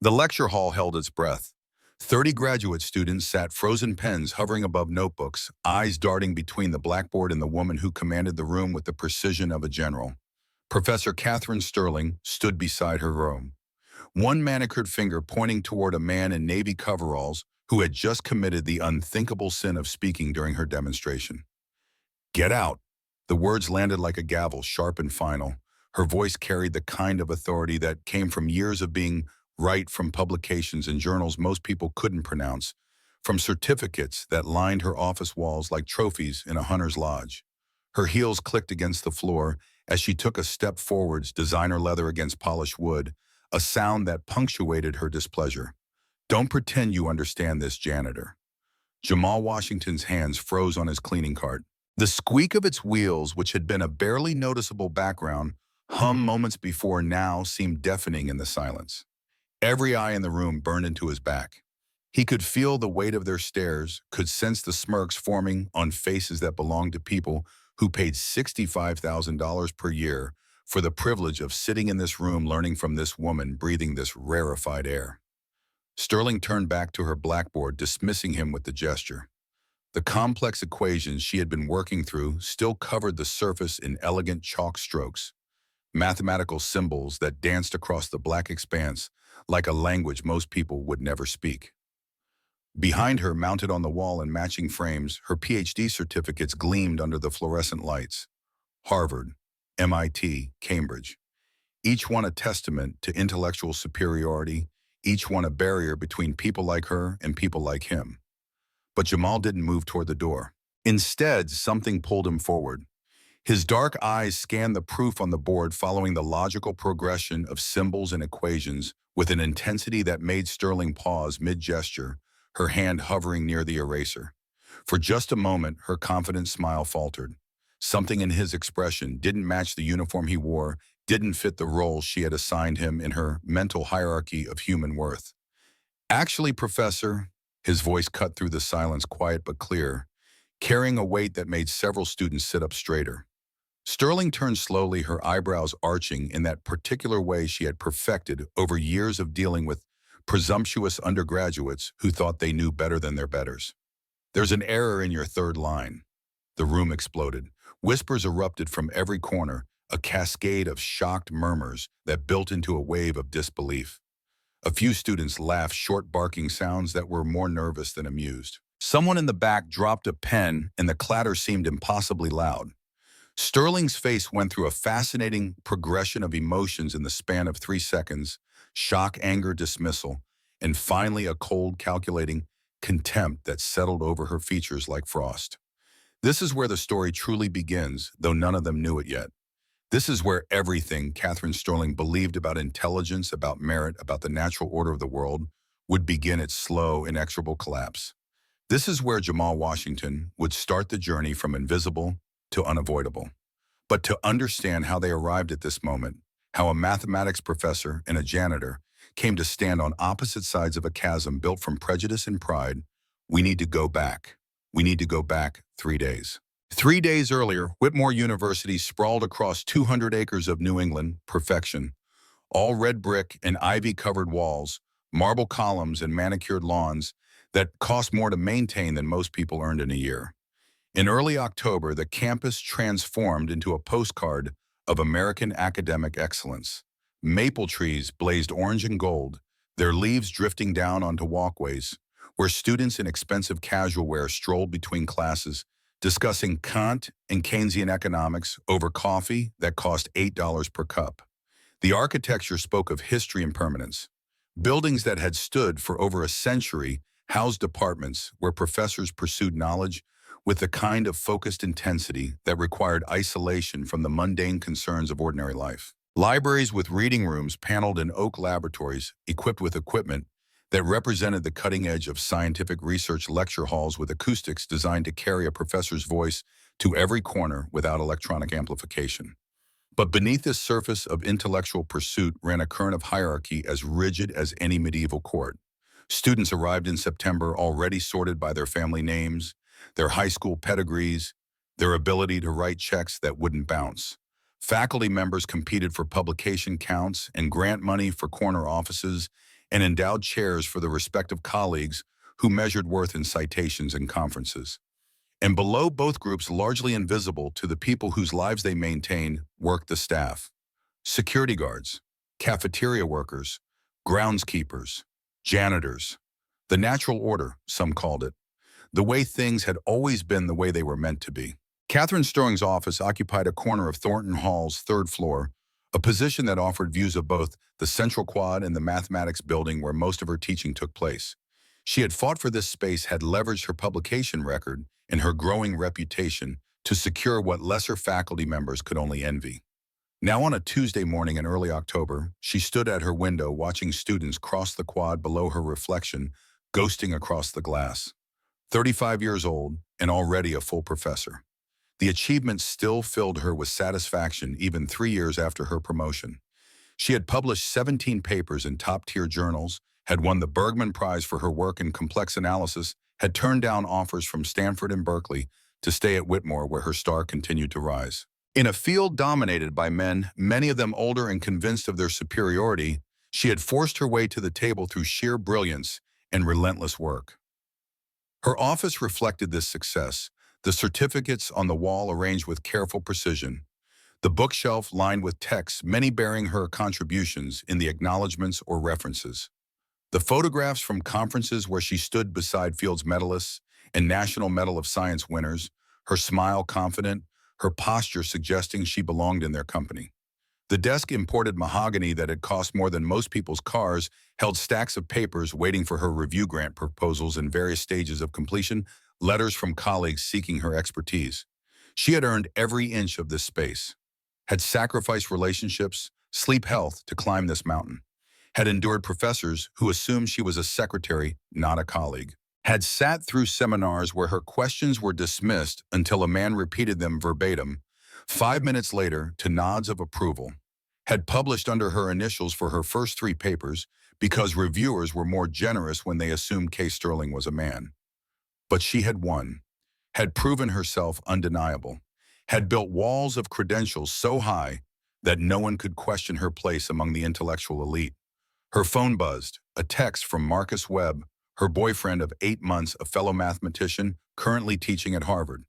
The lecture hall held its breath. 30 graduate students sat frozen pens hovering above notebooks, eyes darting between the blackboard and the woman who commanded the room with the precision of a general. Professor Catherine Sterling stood beside her room, one manicured finger pointing toward a man in navy coveralls who had just committed the unthinkable sin of speaking during her demonstration. "Get out." The words landed like a gavel, sharp and final. Her voice carried the kind of authority that came from years of being right, from publications and journals most people couldn't pronounce, from certificates that lined her office walls like trophies in a hunter's lodge. Her heels clicked against the floor as she took a step forwards, designer leather against polished wood, a sound that punctuated her displeasure. "Don't pretend you understand this, janitor." Jamal Washington's hands froze on his cleaning cart. The squeak of its wheels, which had been a barely noticeable background hum moments before, now seemed deafening in the silence. Every eye in the room burned into his back. He could feel the weight of their stares, could sense the smirks forming on faces that belonged to people who paid $65,000 per year for the privilege of sitting in this room learning from this woman breathing this rarefied air. Sterling turned back to her blackboard, dismissing him with the gesture. The complex equations she had been working through still covered the surface in elegant chalk strokes, mathematical symbols that danced across the black expanse like a language most people would never speak. Behind her, mounted on the wall in matching frames, her PhD certificates gleamed under the fluorescent lights. Harvard, MIT, Cambridge. Each one a testament to intellectual superiority, each one a barrier between people like her and people like him. But Jamal didn't move toward the door. Instead, something pulled him forward. His dark eyes scanned the proof on the board, following the logical progression of symbols and equations with an intensity that made Sterling pause mid-gesture, her hand hovering near the eraser. For just a moment, her confident smile faltered. Something in his expression didn't match the uniform he wore, didn't fit the role she had assigned him in her mental hierarchy of human worth. "Actually, Professor," his voice cut through the silence, quiet but clear, carrying a weight that made several students sit up straighter. Sterling turned slowly, her eyebrows arching in that particular way she had perfected over years of dealing with presumptuous undergraduates who thought they knew better than their betters. "There's an error in your third line." The room exploded. Whispers erupted from every corner, a cascade of shocked murmurs that built into a wave of disbelief. A few students laughed, short barking sounds that were more nervous than amused. Someone in the back dropped a pen, and the clatter seemed impossibly loud. Sterling's face went through a fascinating progression of emotions in the span of 3 seconds: shock, anger, dismissal, and finally a cold, calculating contempt that settled over her features like frost. This is where the story truly begins, though none of them knew it yet. This is where everything Catherine Sterling believed about intelligence, about merit, about the natural order of the world would begin its slow, inexorable collapse. This is where Jamal Washington would start the journey from invisible to unavoidable. But to understand how they arrived at this moment, how a mathematics professor and a janitor came to stand on opposite sides of a chasm built from prejudice and pride, we need to go back. We need to go back 3 days. 3 days earlier, Whitmore University sprawled across 200 acres of New England perfection, all red brick and ivy-covered walls, marble columns and manicured lawns that cost more to maintain than most people earned in a year. In early October, the campus transformed into a postcard of American academic excellence. Maple trees blazed orange and gold, their leaves drifting down onto walkways, where students in expensive casual wear strolled between classes, discussing Kant and Keynesian economics over coffee that cost $8 per cup. The architecture spoke of history and permanence. Buildings that had stood for over a century housed departments where professors pursued knowledge with the kind of focused intensity that required isolation from the mundane concerns of ordinary life. Libraries with reading rooms paneled in oak laboratories equipped with equipment that represented the cutting edge of scientific research, lecture halls with acoustics designed to carry a professor's voice to every corner without electronic amplification. But beneath this surface of intellectual pursuit ran a current of hierarchy as rigid as any medieval court. Students arrived in September already sorted by their family names, their high school pedigrees, their ability to write checks that wouldn't bounce. Faculty members competed for publication counts and grant money for corner offices, and endowed chairs for the respective colleagues who measured worth in citations and conferences. And below both groups, largely invisible to the people whose lives they maintained, worked the staff. Security guards, cafeteria workers, groundskeepers, janitors. The natural order, some called it. The way things had always been the way they were meant to be. Catherine Sterling's office occupied a corner of Thornton Hall's third floor, a position that offered views of both the Central Quad and the mathematics building where most of her teaching took place. She had fought for this space, had leveraged her publication record and her growing reputation to secure what lesser faculty members could only envy. Now on a Tuesday morning in early October, she stood at her window watching students cross the quad below her reflection, ghosting across the glass. 35 years old and already a full professor. The achievement still filled her with satisfaction even 3 years after her promotion. She had published 17 papers in top-tier journals, had won the Bergman Prize for her work in complex analysis, had turned down offers from Stanford and Berkeley to stay at Whitmore where her star continued to rise. In a field dominated by men, many of them older and convinced of their superiority, she had forced her way to the table through sheer brilliance and relentless work. Her office reflected this success, the certificates on the wall arranged with careful precision, the bookshelf lined with texts, many bearing her contributions in the acknowledgments or references. The photographs from conferences where she stood beside Fields medalists and National Medal of Science winners, her smile confident, her posture suggesting she belonged in their company. The desk, imported mahogany that had cost more than most people's cars, held stacks of papers waiting for her review grant proposals in various stages of completion, letters from colleagues seeking her expertise. She had earned every inch of this space, had sacrificed relationships, sleep, health to climb this mountain, had endured professors who assumed she was a secretary, not a colleague, had sat through seminars where her questions were dismissed until a man repeated them verbatim, 5 minutes later to nods of approval, had published under her initials for her first 3 papers because reviewers were more generous when they assumed K. Sterling was a man. But she had won, had proven herself undeniable, had built walls of credentials so high that no one could question her place among the intellectual elite. Her phone buzzed, a text from Marcus Webb, her boyfriend of 8 months, a fellow mathematician currently teaching at Harvard.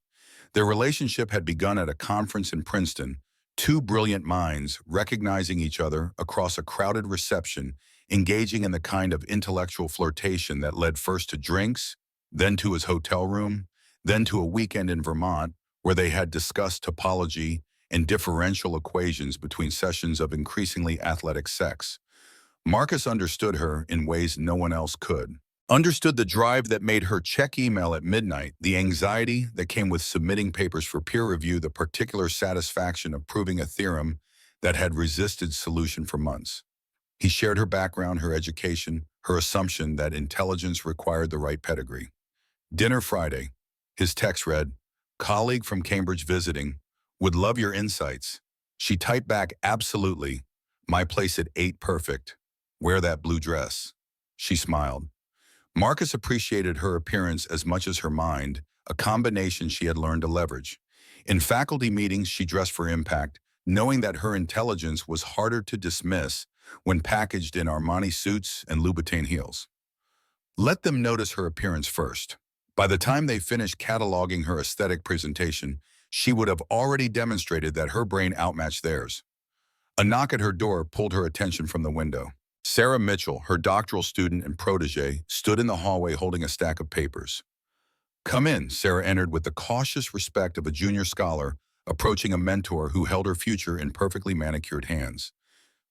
Their relationship had begun at a conference in Princeton, 2 brilliant minds recognizing each other across a crowded reception, engaging in the kind of intellectual flirtation that led first to drinks, then to his hotel room, then to a weekend in Vermont where they had discussed topology and differential equations between sessions of increasingly athletic sex. Marcus understood her in ways no one else could. Understood the drive that made her check email at midnight, the anxiety that came with submitting papers for peer review, the particular satisfaction of proving a theorem that had resisted solution for months. He shared her background, her education, her assumption that intelligence required the right pedigree. Dinner Friday. His text read, "Colleague from Cambridge visiting. Would love your insights." She typed back, "Absolutely. My place at 8 perfect. Wear that blue dress." She smiled. Marcus appreciated her appearance as much as her mind, a combination she had learned to leverage. In faculty meetings, she dressed for impact, knowing that her intelligence was harder to dismiss when packaged in Armani suits and Louboutin heels. Let them notice her appearance first. By the time they finished cataloging her aesthetic presentation, she would have already demonstrated that her brain outmatched theirs. A knock at her door pulled her attention from the window. Sarah Mitchell, her doctoral student and protege, stood in the hallway holding a stack of papers. "Come in," Sarah entered with the cautious respect of a junior scholar approaching a mentor who held her future in perfectly manicured hands.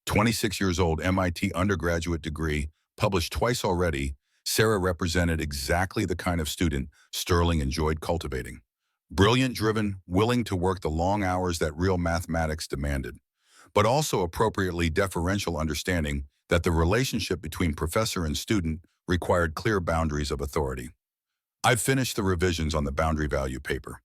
26 years old, MIT undergraduate degree, published twice already, Sarah represented exactly the kind of student Sterling enjoyed cultivating. Brilliant, driven, willing to work the long hours that real mathematics demanded, but also appropriately deferential understanding that the relationship between professor and student required clear boundaries of authority. "I've finished the revisions on the boundary value paper."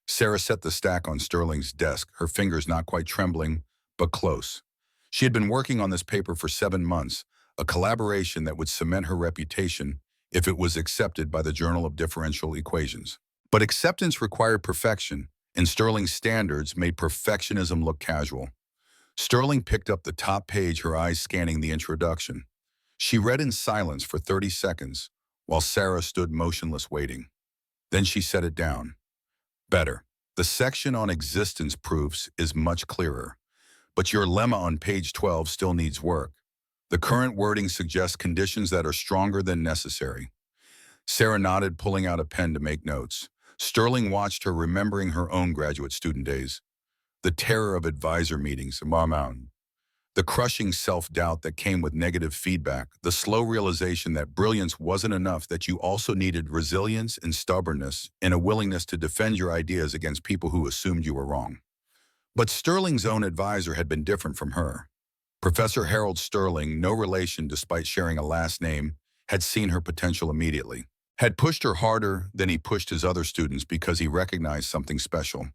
Sarah set the stack on Sterling's desk, her fingers not quite trembling, but close. She had been working on this paper for 7 months, a collaboration that would cement her reputation if it was accepted by the Journal of Differential Equations. But acceptance required perfection, and Sterling's standards made perfectionism look casual. Sterling picked up the top page, her eyes scanning the introduction. She read in silence for 30 seconds while Sarah stood motionless waiting. Then she set it down. Better. The section on existence proofs is much clearer, but your lemma on page 12 still needs work. The current wording suggests conditions that are stronger than necessary. Sarah nodded, pulling out a pen to make notes. Sterling watched her, remembering her own graduate student days. The terror of advisor meetings, the crushing self-doubt that came with negative feedback, the slow realization that brilliance wasn't enough, that you also needed resilience and stubbornness and a willingness to defend your ideas against people who assumed you were wrong. But Sterling's own advisor had been different from her. Professor Harold Sterling, no relation despite sharing a last name, had seen her potential immediately, had pushed her harder than he pushed his other students because he recognized something special,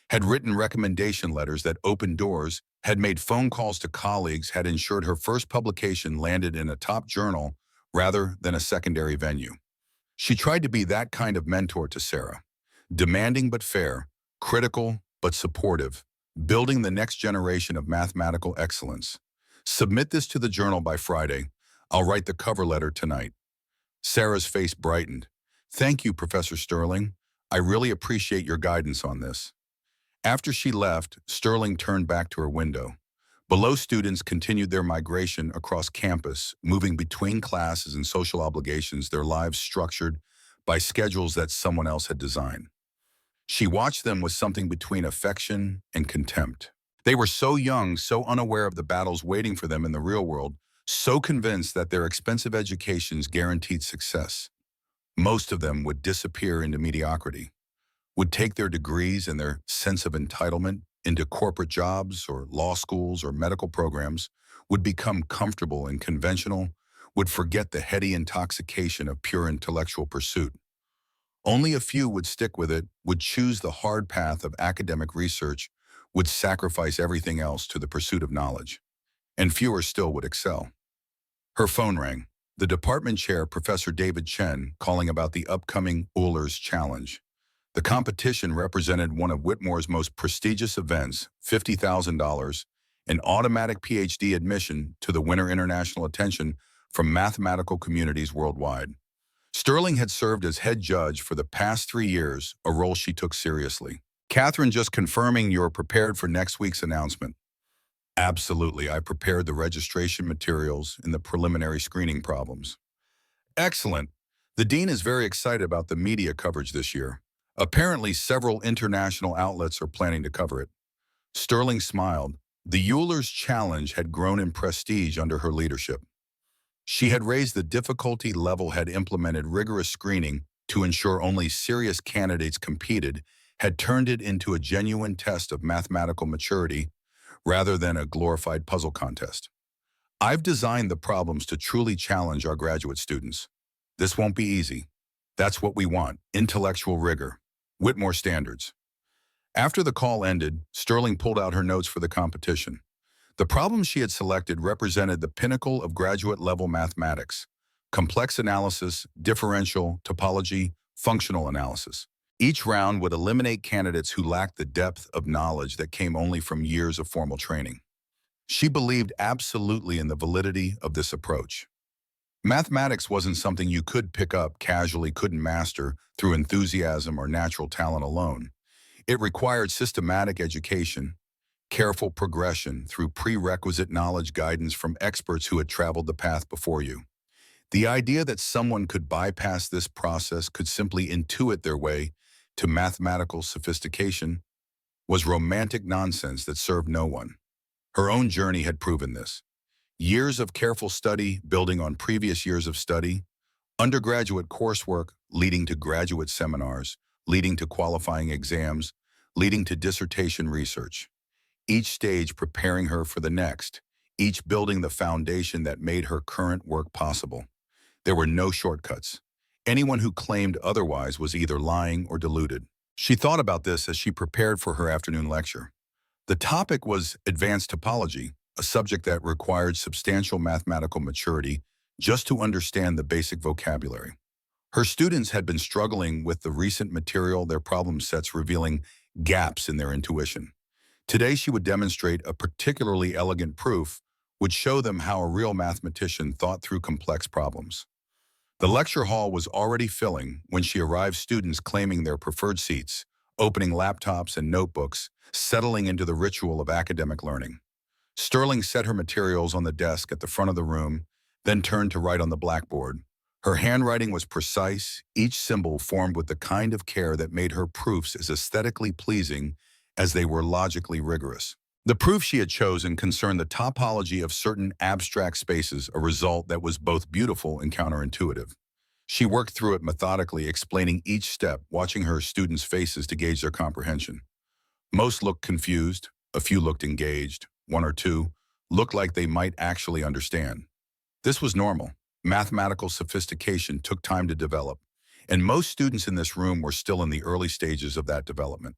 had written recommendation letters that opened doors, had made phone calls to colleagues, had ensured her first publication landed in a top journal rather than a secondary venue. She tried to be that kind of mentor to Sarah, demanding but fair, critical but supportive, building the next generation of mathematical excellence. Submit this to the journal by Friday. I'll write the cover letter tonight. Sarah's face brightened. Thank you, Professor Sterling. I really appreciate your guidance on this. After she left, Sterling turned back to her window. Below, students continued their migration across campus, moving between classes and social obligations, their lives structured by schedules that someone else had designed. She watched them with something between affection and contempt. They were so young, so unaware of the battles waiting for them in the real world, so convinced that their expensive educations guaranteed success. Most of them would disappear into mediocrity, would take their degrees and their sense of entitlement into corporate jobs or law schools or medical programs, would become comfortable and conventional, would forget the heady intoxication of pure intellectual pursuit. Only a few would stick with it, would choose the hard path of academic research, would sacrifice everything else to the pursuit of knowledge. And fewer still would excel. Her phone rang. The department chair, Professor David Chen, calling about the upcoming Euler's Challenge. The competition represented one of Whitmore's most prestigious events, $50,000, an automatic PhD admission to the winner, international attention from mathematical communities worldwide. Sterling had served as head judge for the past 3 years, a role she took seriously. Catherine, just confirming you're prepared for next week's announcement. Absolutely, I prepared the registration materials and the preliminary screening problems. Excellent. The dean is very excited about the media coverage this year. Apparently, several international outlets are planning to cover it. Sterling smiled. The Euler's Challenge had grown in prestige under her leadership. She had raised the difficulty level, had implemented rigorous screening to ensure only serious candidates competed, had turned it into a genuine test of mathematical maturity rather than a glorified puzzle contest. I've designed the problems to truly challenge our graduate students. This won't be easy. That's what we want, intellectual rigor, Whitmore standards. After the call ended, Sterling pulled out her notes for the competition. The problems she had selected represented the pinnacle of graduate-level mathematics: complex analysis, differential, topology, functional analysis. Each round would eliminate candidates who lacked the depth of knowledge that came only from years of formal training. She believed absolutely in the validity of this approach. Mathematics wasn't something you could pick up casually, couldn't master through enthusiasm or natural talent alone. It required systematic education, careful progression through prerequisite knowledge, guidance from experts who had traveled the path before you. The idea that someone could bypass this process, could simply intuit their way to mathematical sophistication, was romantic nonsense that served no one. Her own journey had proven this. Years of careful study building on previous years of study, undergraduate coursework leading to graduate seminars, leading to qualifying exams, leading to dissertation research. Each stage preparing her for the next, each building the foundation that made her current work possible. There were no shortcuts. Anyone who claimed otherwise was either lying or deluded. She thought about this as she prepared for her afternoon lecture. The topic was advanced topology, a subject that required substantial mathematical maturity just to understand the basic vocabulary. Her students had been struggling with the recent material, their problem sets revealing gaps in their intuition. Today she would demonstrate a particularly elegant proof, would show them how a real mathematician thought through complex problems. The lecture hall was already filling when she arrived, students claiming their preferred seats, opening laptops and notebooks, settling into the ritual of academic learning. Sterling set her materials on the desk at the front of the room, then turned to write on the blackboard. Her handwriting was precise, each symbol formed with the kind of care that made her proofs as aesthetically pleasing as they were logically rigorous. The proof she had chosen concerned the topology of certain abstract spaces, a result that was both beautiful and counterintuitive. She worked through it methodically, explaining each step, watching her students' faces to gauge their comprehension. Most looked confused, a few looked engaged, one or two looked like they might actually understand. This was normal. Mathematical sophistication took time to develop, and most students in this room were still in the early stages of that development.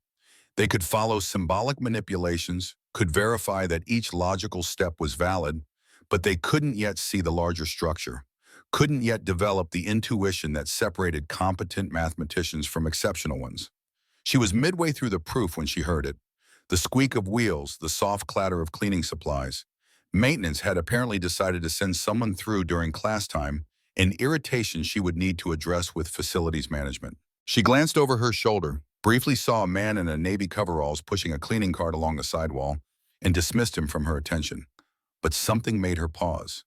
They could follow symbolic manipulations, could verify that each logical step was valid, but they couldn't yet see the larger structure, couldn't yet develop the intuition that separated competent mathematicians from exceptional ones. She was midway through the proof when she heard it. The squeak of wheels, the soft clatter of cleaning supplies. Maintenance had apparently decided to send someone through during class time, an irritation she would need to address with facilities management. She glanced over her shoulder, briefly saw a man in a navy coveralls pushing a cleaning cart along the sidewall, and dismissed him from her attention. But something made her pause.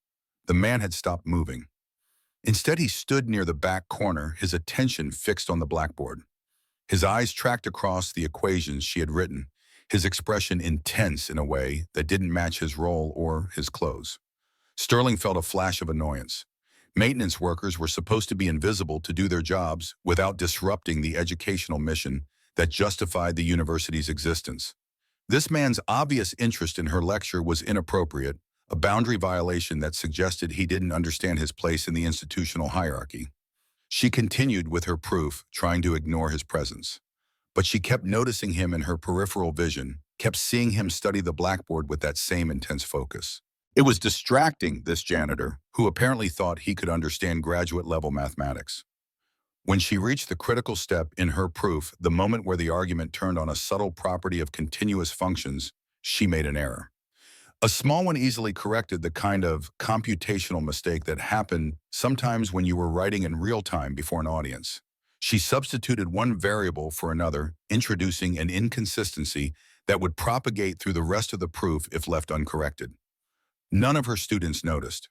The man had stopped moving. Instead, he stood near the back corner, his attention fixed on the blackboard. His eyes tracked across the equations she had written, his expression intense in a way that didn't match his role or his clothes. Sterling felt a flash of annoyance. Maintenance workers were supposed to be invisible to do their jobs without disrupting the educational mission that justified the university's existence. This man's obvious interest in her lecture was inappropriate, a boundary violation that suggested he didn't understand his place in the institutional hierarchy. She continued with her proof, trying to ignore his presence. But she kept noticing him in her peripheral vision, kept seeing him study the blackboard with that same intense focus. It was distracting, this janitor, who apparently thought he could understand graduate-level mathematics. When she reached the critical step in her proof, the moment where the argument turned on a subtle property of continuous functions, she made an error. A small one easily corrected the kind of computational mistake that happened sometimes when you were writing in real time before an audience. She substituted one variable for another, introducing an inconsistency that would propagate through the rest of the proof if left uncorrected. None of her students noticed.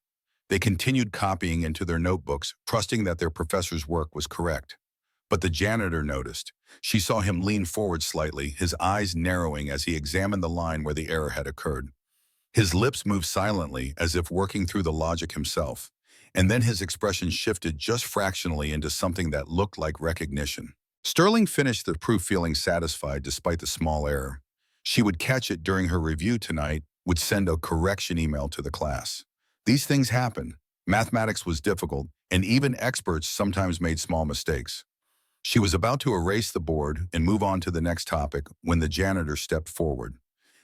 They continued copying into their notebooks, trusting that their professor's work was correct. But the janitor noticed. She saw him lean forward slightly, his eyes narrowing as he examined the line where the error had occurred. His lips moved silently, as if working through the logic himself, and then his expression shifted just fractionally into something that looked like recognition. Sterling finished the proof feeling satisfied despite the small error. She would catch it during her review tonight, would send a correction email to the class. These things happen. Mathematics was difficult, and even experts sometimes made small mistakes. She was about to erase the board and move on to the next topic when the janitor stepped forward.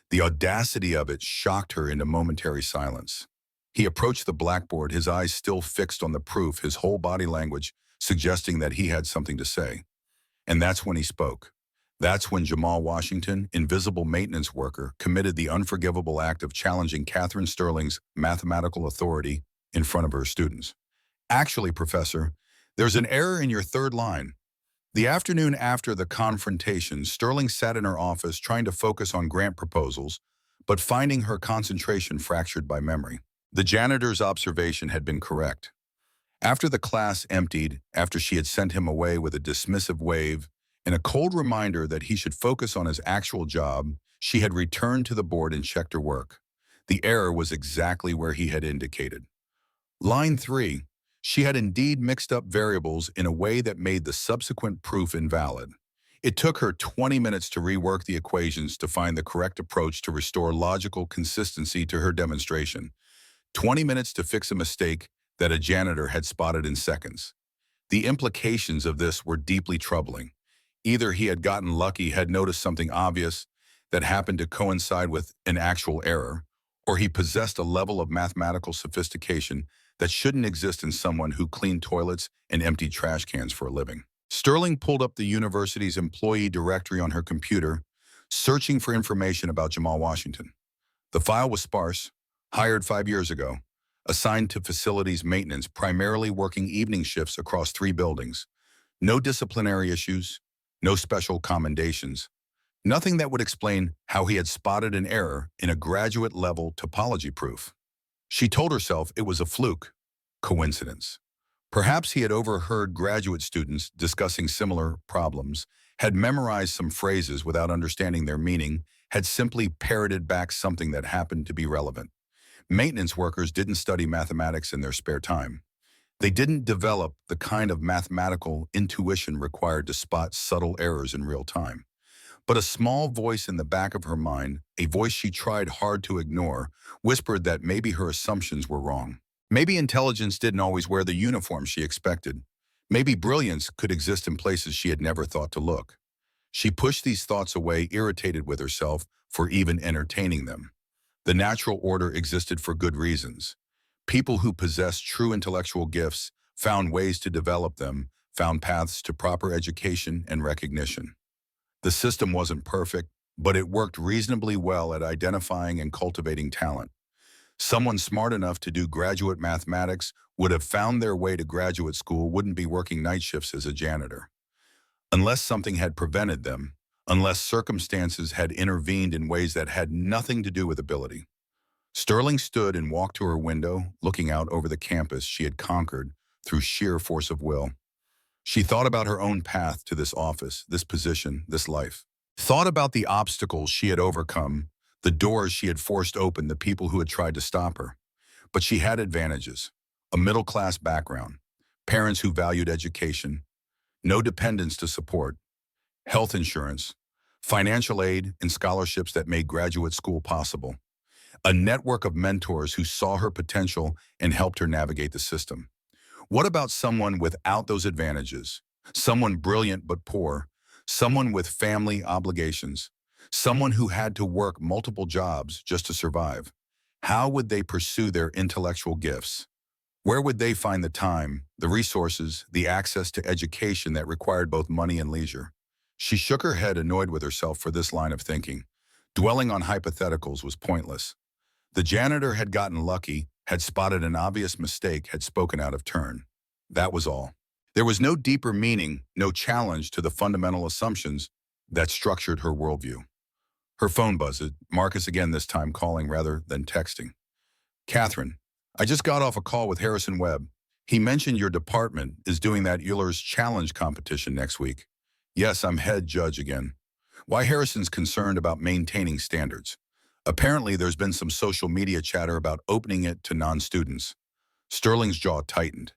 The audacity of it shocked her into momentary silence. He approached the blackboard, his eyes still fixed on the proof, his whole body language suggesting that he had something to say. And that's when he spoke. That's when Jamal Washington, invisible maintenance worker, committed the unforgivable act of challenging Catherine Sterling's mathematical authority in front of her students. Actually, Professor, there's an error in your third line. The afternoon after the confrontation, Sterling sat in her office trying to focus on grant proposals, but finding her concentration fractured by memory. The janitor's observation had been correct. After the class emptied, after she had sent him away with a dismissive wave and a cold reminder that he should focus on his actual job, she had returned to the board and checked her work. The error was exactly where he had indicated. Line 3. She had indeed mixed up variables in a way that made the subsequent proof invalid. It took her 20 minutes to rework the equations to find the correct approach to restore logical consistency to her demonstration. 20 minutes to fix a mistake that a janitor had spotted in seconds. The implications of this were deeply troubling. Either he had gotten lucky, had noticed something obvious that happened to coincide with an actual error, or he possessed a level of mathematical sophistication that shouldn't exist in someone who cleaned toilets and emptied trash cans for a living. Sterling pulled up the university's employee directory on her computer, searching for information about Jamal Washington. The file was sparse, Hired 5 years ago. Assigned to facilities maintenance, primarily working evening shifts across 3 buildings. No disciplinary issues, no special commendations. Nothing that would explain how he had spotted an error in a graduate-level topology proof. She told herself it was a fluke, coincidence. Perhaps he had overheard graduate students discussing similar problems, had memorized some phrases without understanding their meaning, had simply parroted back something that happened to be relevant. Maintenance workers didn't study mathematics in their spare time. They didn't develop the kind of mathematical intuition required to spot subtle errors in real time. But a small voice in the back of her mind, a voice she tried hard to ignore, whispered that maybe her assumptions were wrong. Maybe intelligence didn't always wear the uniform she expected. Maybe brilliance could exist in places she had never thought to look. She pushed these thoughts away, irritated with herself for even entertaining them. The natural order existed for good reasons. People who possessed true intellectual gifts found ways to develop them, found paths to proper education and recognition. The system wasn't perfect, but it worked reasonably well at identifying and cultivating talent. Someone smart enough to do graduate mathematics would have found their way to graduate school, wouldn't be working night shifts as a janitor. Unless something had prevented them, unless circumstances had intervened in ways that had nothing to do with ability. Sterling stood and walked to her window, looking out over the campus she had conquered through sheer force of will. She thought about her own path to this office, this position, this life. Thought about the obstacles she had overcome, the doors she had forced open, the people who had tried to stop her. But she had advantages: a middle-class background, parents who valued education, no dependents to support, health insurance, financial aid and scholarships that made graduate school possible, a network of mentors who saw her potential and helped her navigate the system. What about someone without those advantages? Someone brilliant but poor, someone with family obligations, someone who had to work multiple jobs just to survive. How would they pursue their intellectual gifts? Where would they find the time, the resources, the access to education that required both money and leisure? She shook her head, annoyed with herself for this line of thinking. Dwelling on hypotheticals was pointless. The janitor had gotten lucky, had spotted an obvious mistake, had spoken out of turn. That was all. There was no deeper meaning, no challenge to the fundamental assumptions that structured her worldview. Her phone buzzed, Marcus again, this time calling rather than texting. Catherine, I just got off a call with Harrison Webb. He mentioned your department is doing that Euler's Challenge competition next week. Yes, I'm head judge again. Why Harrison's concerned about maintaining standards. Apparently, there's been some social media chatter about opening it to non-students. Sterling's jaw tightened.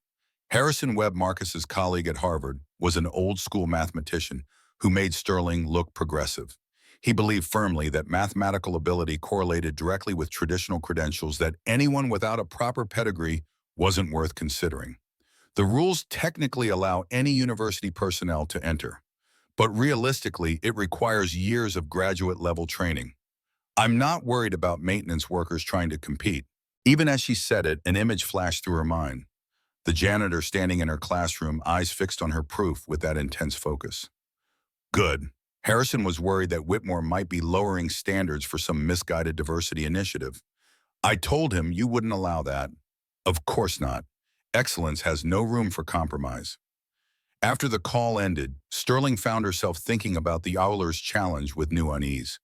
Harrison Webb, Marcus's colleague at Harvard, was an old-school mathematician who made Sterling look progressive. He believed firmly that mathematical ability correlated directly with traditional credentials, that anyone without a proper pedigree wasn't worth considering. The rules technically allow any university personnel to enter, but realistically, it requires years of graduate-level training. I'm not worried about maintenance workers trying to compete. Even as she said it, an image flashed through her mind. The janitor standing in her classroom, eyes fixed on her proof with that intense focus. Good. Harrison was worried that Whitmore might be lowering standards for some misguided diversity initiative. I told him you wouldn't allow that. Of course not. Excellence has no room for compromise. After the call ended, Sterling found herself thinking about the Euler's Challenge with new unease.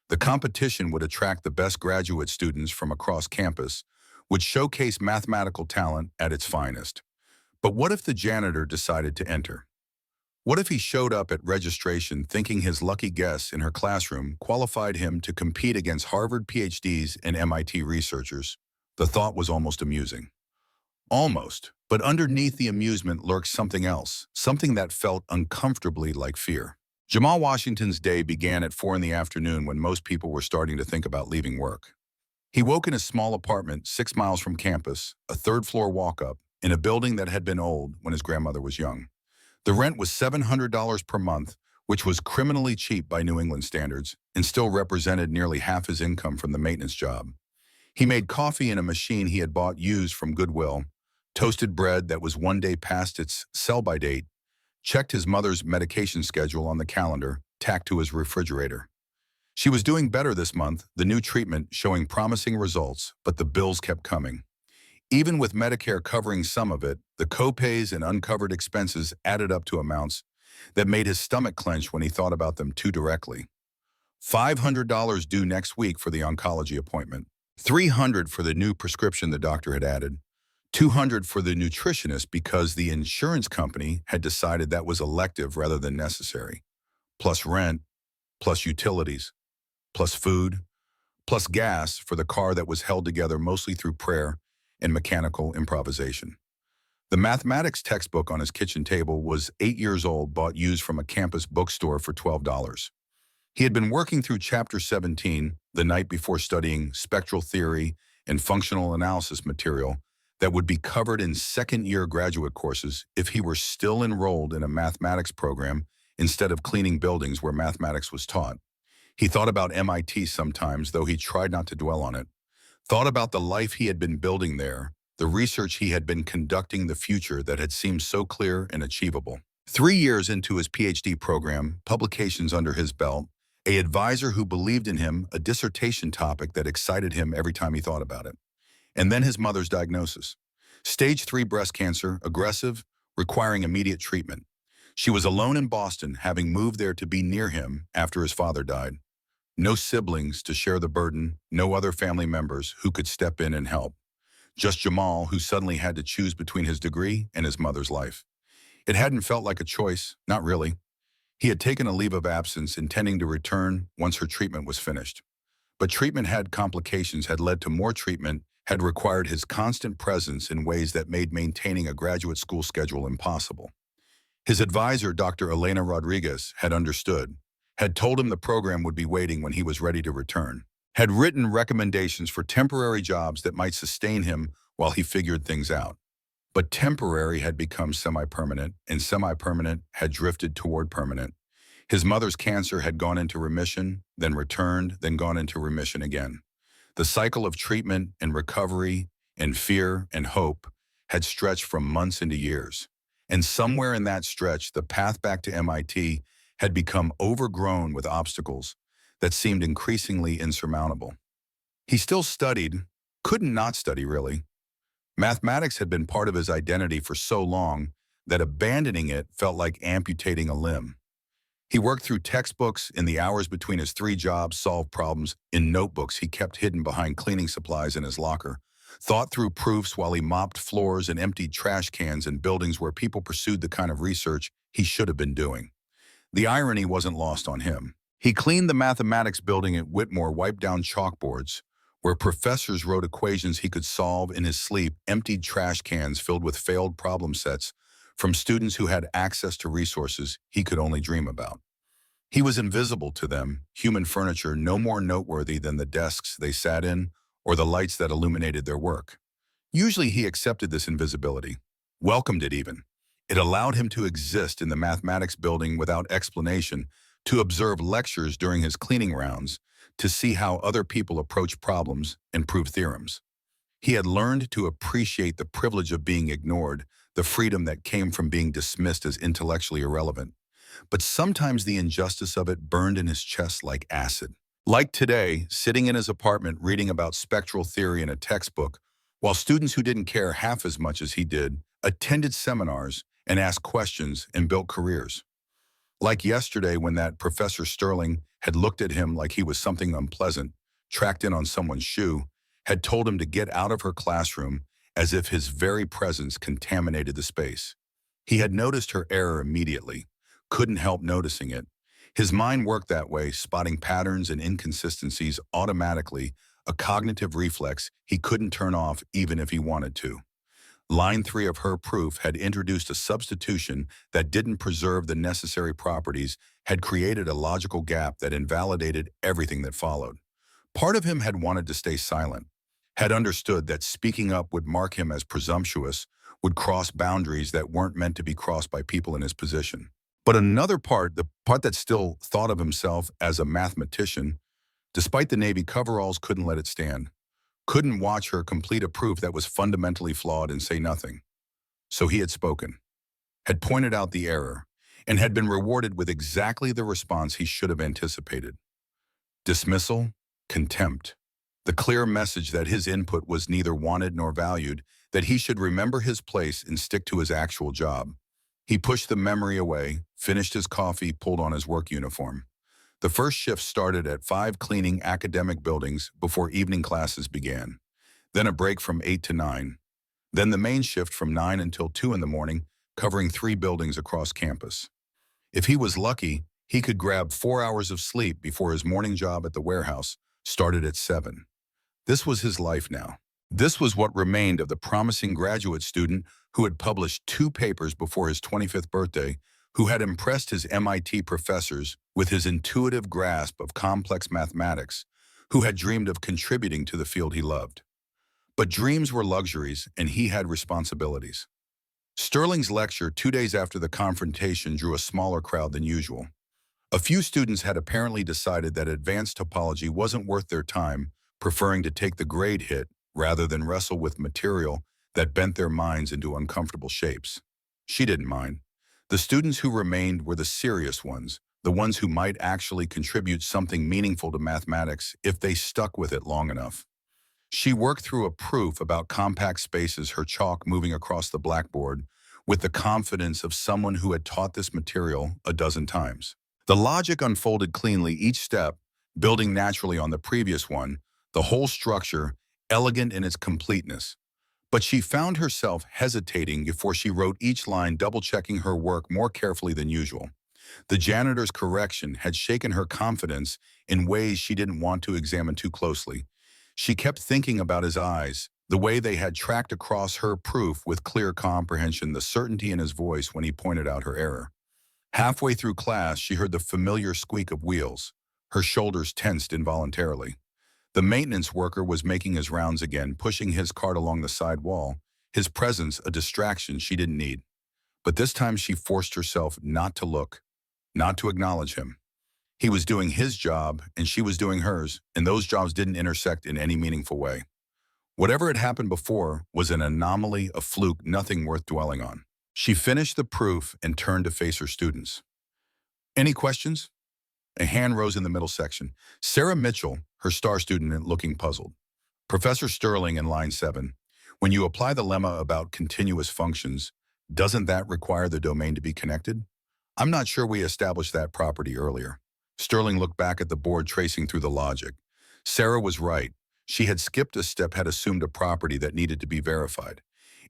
The competition would attract the best graduate students from across campus, would showcase mathematical talent at its finest. But what if the janitor decided to enter? What if he showed up at registration thinking his lucky guess in her classroom qualified him to compete against Harvard PhDs and MIT researchers? The thought was almost amusing. Almost, but underneath the amusement lurked something else, something that felt uncomfortably like fear. Jamal Washington's day began at 4 in the afternoon when most people were starting to think about leaving work. He woke in a small apartment 6 miles from campus, a third-floor walk-up, in a building that had been old when his grandmother was young. The rent was $700 per month, which was criminally cheap by New England standards, and still represented nearly half his income from the maintenance job. He made coffee in a machine he had bought used from Goodwill, toasted bread that was one day past its sell-by date, checked his mother's medication schedule on the calendar, tacked to his refrigerator. She was doing better this month, the new treatment showing promising results, but the bills kept coming. Even with Medicare covering some of it, the copays and uncovered expenses added up to amounts that made his stomach clench when he thought about them too directly. $500 due next week for the oncology appointment, $300 for the new prescription the doctor had added, $200 for the nutritionist because the insurance company had decided that was elective rather than necessary, plus rent, plus utilities, plus food, plus gas for the car that was held together mostly through prayer and mechanical improvisation. The mathematics textbook on his kitchen table was 8 years old, bought used from a campus bookstore for $12. He had been working through Chapter 17 the night before studying spectral theory and functional analysis material that would be covered in second-year graduate courses if he were still enrolled in a mathematics program instead of cleaning buildings where mathematics was taught. He thought about MIT sometimes, though he tried not to dwell on it. Thought about the life he had been building there, the research he had been conducting, the future that had seemed so clear and achievable. 3 years into his PhD program, publications under his belt, an advisor who believed in him, a dissertation topic that excited him every time he thought about it. And then his mother's diagnosis. Stage 3 breast cancer, aggressive, requiring immediate treatment. She was alone in Boston, having moved there to be near him after his father died. No siblings to share the burden, no other family members who could step in and help. Just Jamal, who suddenly had to choose between his degree and his mother's life. It hadn't felt like a choice, not really. He had taken a leave of absence, intending to return once her treatment was finished. But treatment had complications, had led to more treatment, had required his constant presence in ways that made maintaining a graduate school schedule impossible. His advisor, Dr. Elena Rodriguez, had understood, had told him the program would be waiting when he was ready to return, had written recommendations for temporary jobs that might sustain him while he figured things out. But temporary had become semi-permanent, and semi-permanent had drifted toward permanent. His mother's cancer had gone into remission, then returned, then gone into remission again. The cycle of treatment and recovery and fear and hope had stretched from months into years. And somewhere in that stretch, the path back to MIT had become overgrown with obstacles that seemed increasingly insurmountable. He still studied, couldn't not study really. Mathematics had been part of his identity for so long that abandoning it felt like amputating a limb. He worked through textbooks in the hours between his 3 jobs, solved problems in notebooks he kept hidden behind cleaning supplies in his locker, thought through proofs while he mopped floors and emptied trash cans in buildings where people pursued the kind of research he should have been doing. The irony wasn't lost on him. He cleaned the mathematics building at Whitmore, wiped down chalkboards, where professors wrote equations he could solve in his sleep, emptied trash cans filled with failed problem sets from students who had access to resources he could only dream about. He was invisible to them, human furniture no more noteworthy than the desks they sat in or the lights that illuminated their work. Usually he accepted this invisibility, welcomed it even. It allowed him to exist in the mathematics building without explanation, to observe lectures during his cleaning rounds, to see how other people approach problems and prove theorems. He had learned to appreciate the privilege of being ignored, the freedom that came from being dismissed as intellectually irrelevant. But sometimes the injustice of it burned in his chest like acid. Like today, sitting in his apartment reading about spectral theory in a textbook, while students who didn't care half as much as he did attended seminars and asked questions and built careers. Like yesterday when that Professor Sterling had looked at him like he was something unpleasant, tracked in on someone's shoe, had told him to get out of her classroom as if his very presence contaminated the space. He had noticed her error immediately, couldn't help noticing it. His mind worked that way, spotting patterns and inconsistencies automatically, a cognitive reflex he couldn't turn off even if he wanted to. Line 3 of her proof had introduced a substitution that didn't preserve the necessary properties, had created a logical gap that invalidated everything that followed. Part of him had wanted to stay silent, had understood that speaking up would mark him as presumptuous, would cross boundaries that weren't meant to be crossed by people in his position. But another part, the part that still thought of himself as a mathematician, despite the Navy coveralls, couldn't let it stand. Couldn't watch her complete a proof that was fundamentally flawed and say nothing. So he had spoken, had pointed out the error, and had been rewarded with exactly the response he should have anticipated. Dismissal, contempt. The clear message that his input was neither wanted nor valued, that he should remember his place and stick to his actual job. He pushed the memory away, finished his coffee, pulled on his work uniform. The first shift started at 5 cleaning academic buildings before evening classes began. Then a break from 8 to 9. Then the main shift from 9 until 2 in the morning, covering 3 buildings across campus. If he was lucky, he could grab 4 hours of sleep before his morning job at the warehouse started at 7. This was his life now. This was what remained of the promising graduate student who had published 2 papers before his 25th birthday, who had impressed his MIT professors with his intuitive grasp of complex mathematics, who had dreamed of contributing to the field he loved. But dreams were luxuries, and he had responsibilities. Sterling's lecture 2 days after the confrontation drew a smaller crowd than usual. A few students had apparently decided that advanced topology wasn't worth their time, preferring to take the grade hit rather than wrestle with material that bent their minds into uncomfortable shapes. She didn't mind. The students who remained were the serious ones, the ones who might actually contribute something meaningful to mathematics if they stuck with it long enough. She worked through a proof about compact spaces, her chalk moving across the blackboard, with the confidence of someone who had taught this material a dozen times. The logic unfolded cleanly, each step, building naturally on the previous one, the whole structure, elegant in its completeness. But she found herself hesitating before she wrote each line, double-checking her work more carefully than usual. The janitor's correction had shaken her confidence in ways she didn't want to examine too closely. She kept thinking about his eyes, the way they had tracked across her proof with clear comprehension, the certainty in his voice when he pointed out her error. Halfway through class, she heard the familiar squeak of wheels. Her shoulders tensed involuntarily. The maintenance worker was making his rounds again, pushing his cart along the side wall, his presence a distraction she didn't need. But this time she forced herself not to look, not to acknowledge him. He was doing his job, and she was doing hers, and those jobs didn't intersect in any meaningful way. Whatever had happened before was an anomaly, a fluke, nothing worth dwelling on. She finished the proof and turned to face her students. Any questions? A hand rose in the middle section. Sarah Mitchell, her star student, looking puzzled. Professor Sterling in line 7. When you apply the lemma about continuous functions, doesn't that require the domain to be connected? I'm not sure we established that property earlier. Sterling looked back at the board, tracing through the logic. Sarah was right. She had skipped a step, had assumed a property that needed to be verified.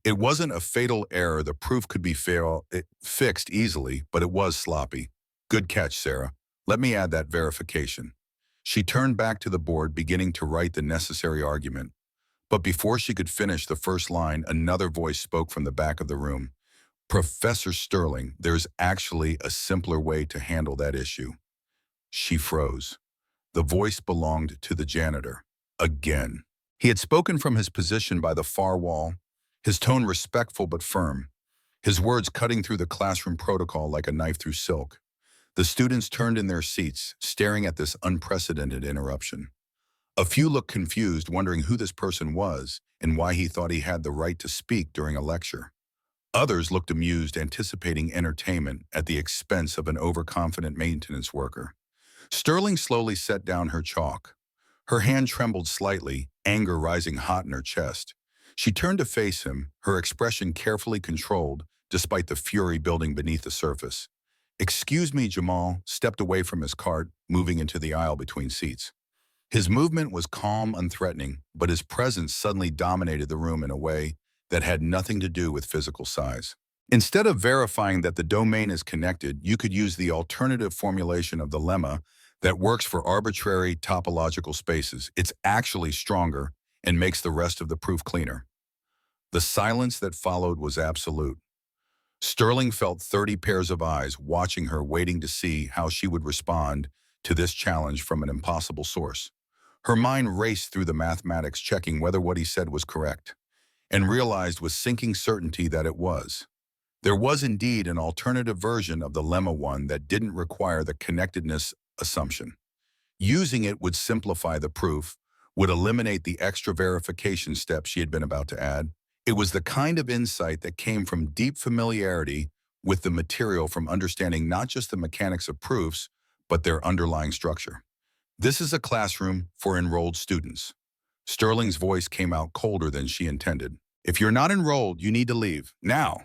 It wasn't a fatal error. The proof could be fixed easily, but it was sloppy. Good catch, Sarah. Let me add that verification. She turned back to the board, beginning to write the necessary argument. But before she could finish the first line, another voice spoke from the back of the room. Professor Sterling, there's actually a simpler way to handle that issue. She froze. The voice belonged to the janitor. Again. He had spoken from his position by the far wall, his tone respectful but firm, his words cutting through the classroom protocol like a knife through silk. The students turned in their seats, staring at this unprecedented interruption. A few looked confused, wondering who this person was and why he thought he had the right to speak during a lecture. Others looked amused, anticipating entertainment at the expense of an overconfident maintenance worker. Sterling slowly set down her chalk. Her hand trembled slightly, anger rising hot in her chest. She turned to face him, her expression carefully controlled, despite the fury building beneath the surface. "Excuse me," Jamal stepped away from his cart, moving into the aisle between seats. His movement was calm, unthreatening, but his presence suddenly dominated the room in a way that had nothing to do with physical size. Instead of verifying that the domain is connected, you could use the alternative formulation of the lemma that works for arbitrary topological spaces. It's actually stronger and makes the rest of the proof cleaner. The silence that followed was absolute. Sterling felt 30 pairs of eyes watching her, waiting to see how she would respond to this challenge from an impossible source. Her mind raced through the mathematics, checking whether what he said was correct, and realized with sinking certainty that it was. There was indeed an alternative version of the lemma, one that didn't require the connectedness assumption. Using it would simplify the proof, would eliminate the extra verification step she had been about to add. It was the kind of insight that came from deep familiarity with the material, from understanding not just the mechanics of proofs, but their underlying structure. This is a classroom for enrolled students. Sterling's voice came out colder than she intended. If you're not enrolled, you need to leave. Now.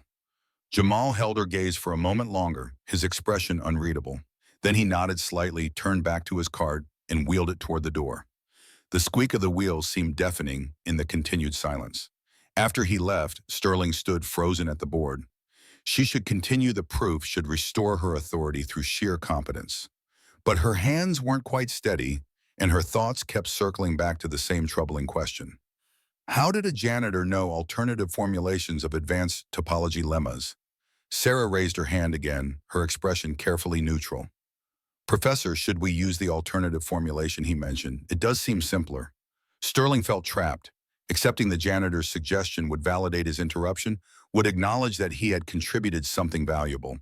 Jamal held her gaze for a moment longer, his expression unreadable. Then he nodded slightly, turned back to his cart, and wheeled it toward the door. The squeak of the wheels seemed deafening in the continued silence. After he left, Sterling stood frozen at the board. She should continue the proof, should restore her authority through sheer competence. But her hands weren't quite steady, and her thoughts kept circling back to the same troubling question. How did a janitor know alternative formulations of advanced topology lemmas? Sarah raised her hand again, her expression carefully neutral. Professor, should we use the alternative formulation he mentioned? It does seem simpler. Sterling felt trapped. Accepting the janitor's suggestion would validate his interruption, would acknowledge that he had contributed something valuable.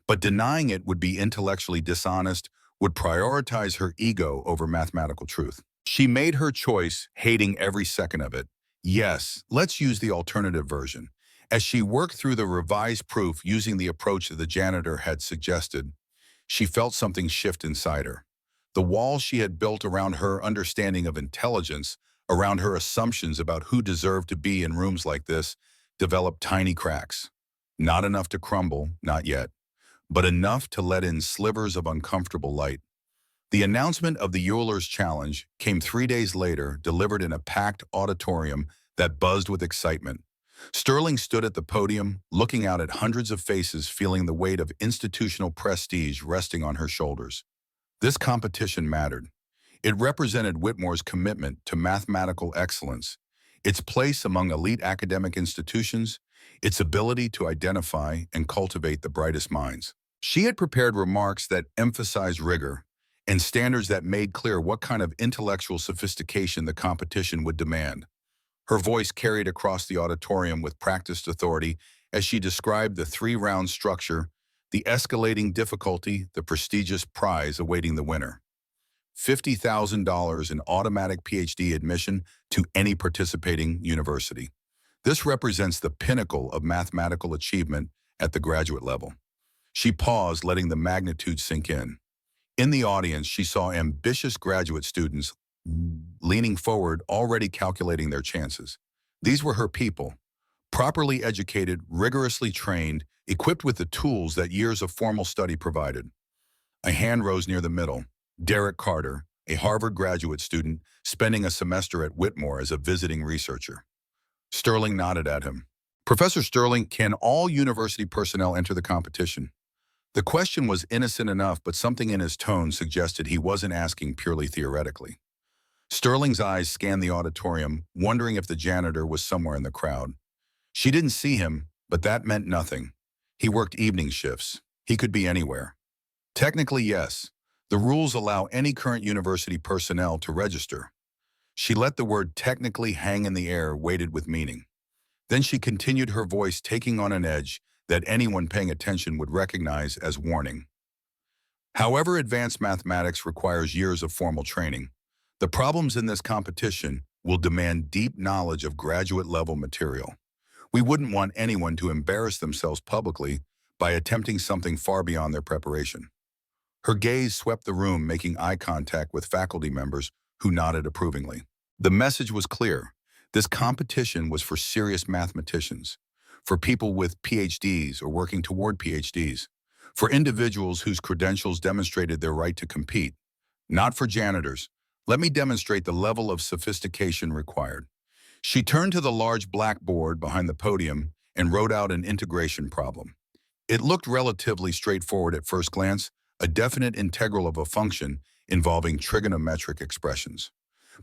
But denying it would be intellectually dishonest, would prioritize her ego over mathematical truth. She made her choice, hating every second of it. Yes, let's use the alternative version. As she worked through the revised proof using the approach that the janitor had suggested, she felt something shift inside her. The wall she had built around her understanding of intelligence, around her assumptions about who deserved to be in rooms like this, developed tiny cracks. Not enough to crumble, not yet, but enough to let in slivers of uncomfortable light. The announcement of the Euler's Challenge came 3 days later, delivered in a packed auditorium that buzzed with excitement. Sterling stood at the podium, looking out at hundreds of faces, feeling the weight of institutional prestige resting on her shoulders. This competition mattered. It represented Whitmore's commitment to mathematical excellence, its place among elite academic institutions, its ability to identify and cultivate the brightest minds. She had prepared remarks that emphasized rigor and standards that made clear what kind of intellectual sophistication the competition would demand. Her voice carried across the auditorium with practiced authority as she described the three-round structure, the escalating difficulty, the prestigious prize awaiting the winner. $50,000 in automatic PhD admission to any participating university. This represents the pinnacle of mathematical achievement at the graduate level. She paused, letting the magnitude sink in. In the audience, she saw ambitious graduate students leaning forward, already calculating their chances. These were her people, properly educated, rigorously trained, equipped with the tools that years of formal study provided. A hand rose near the middle. Derek Carter, a Harvard graduate student, spending a semester at Whitmore as a visiting researcher. Sterling nodded at him. Professor Sterling, can all university personnel enter the competition? The question was innocent enough, but something in his tone suggested he wasn't asking purely theoretically. Sterling's eyes scanned the auditorium, wondering if the janitor was somewhere in the crowd. She didn't see him, but that meant nothing. He worked evening shifts. He could be anywhere. Technically, yes. The rules allow any current university personnel to register. She let the word technically hang in the air, weighted with meaning. Then she continued, her voice taking on an edge that anyone paying attention would recognize as warning. However, advanced mathematics requires years of formal training. The problems in this competition will demand deep knowledge of graduate-level material. We wouldn't want anyone to embarrass themselves publicly by attempting something far beyond their preparation. Her gaze swept the room, making eye contact with faculty members who nodded approvingly. The message was clear. This competition was for serious mathematicians, for people with PhDs or working toward PhDs, for individuals whose credentials demonstrated their right to compete, not for janitors. Let me demonstrate the level of sophistication required. She turned to the large blackboard behind the podium and wrote out an integration problem. It looked relatively straightforward at first glance, a definite integral of a function involving trigonometric expressions.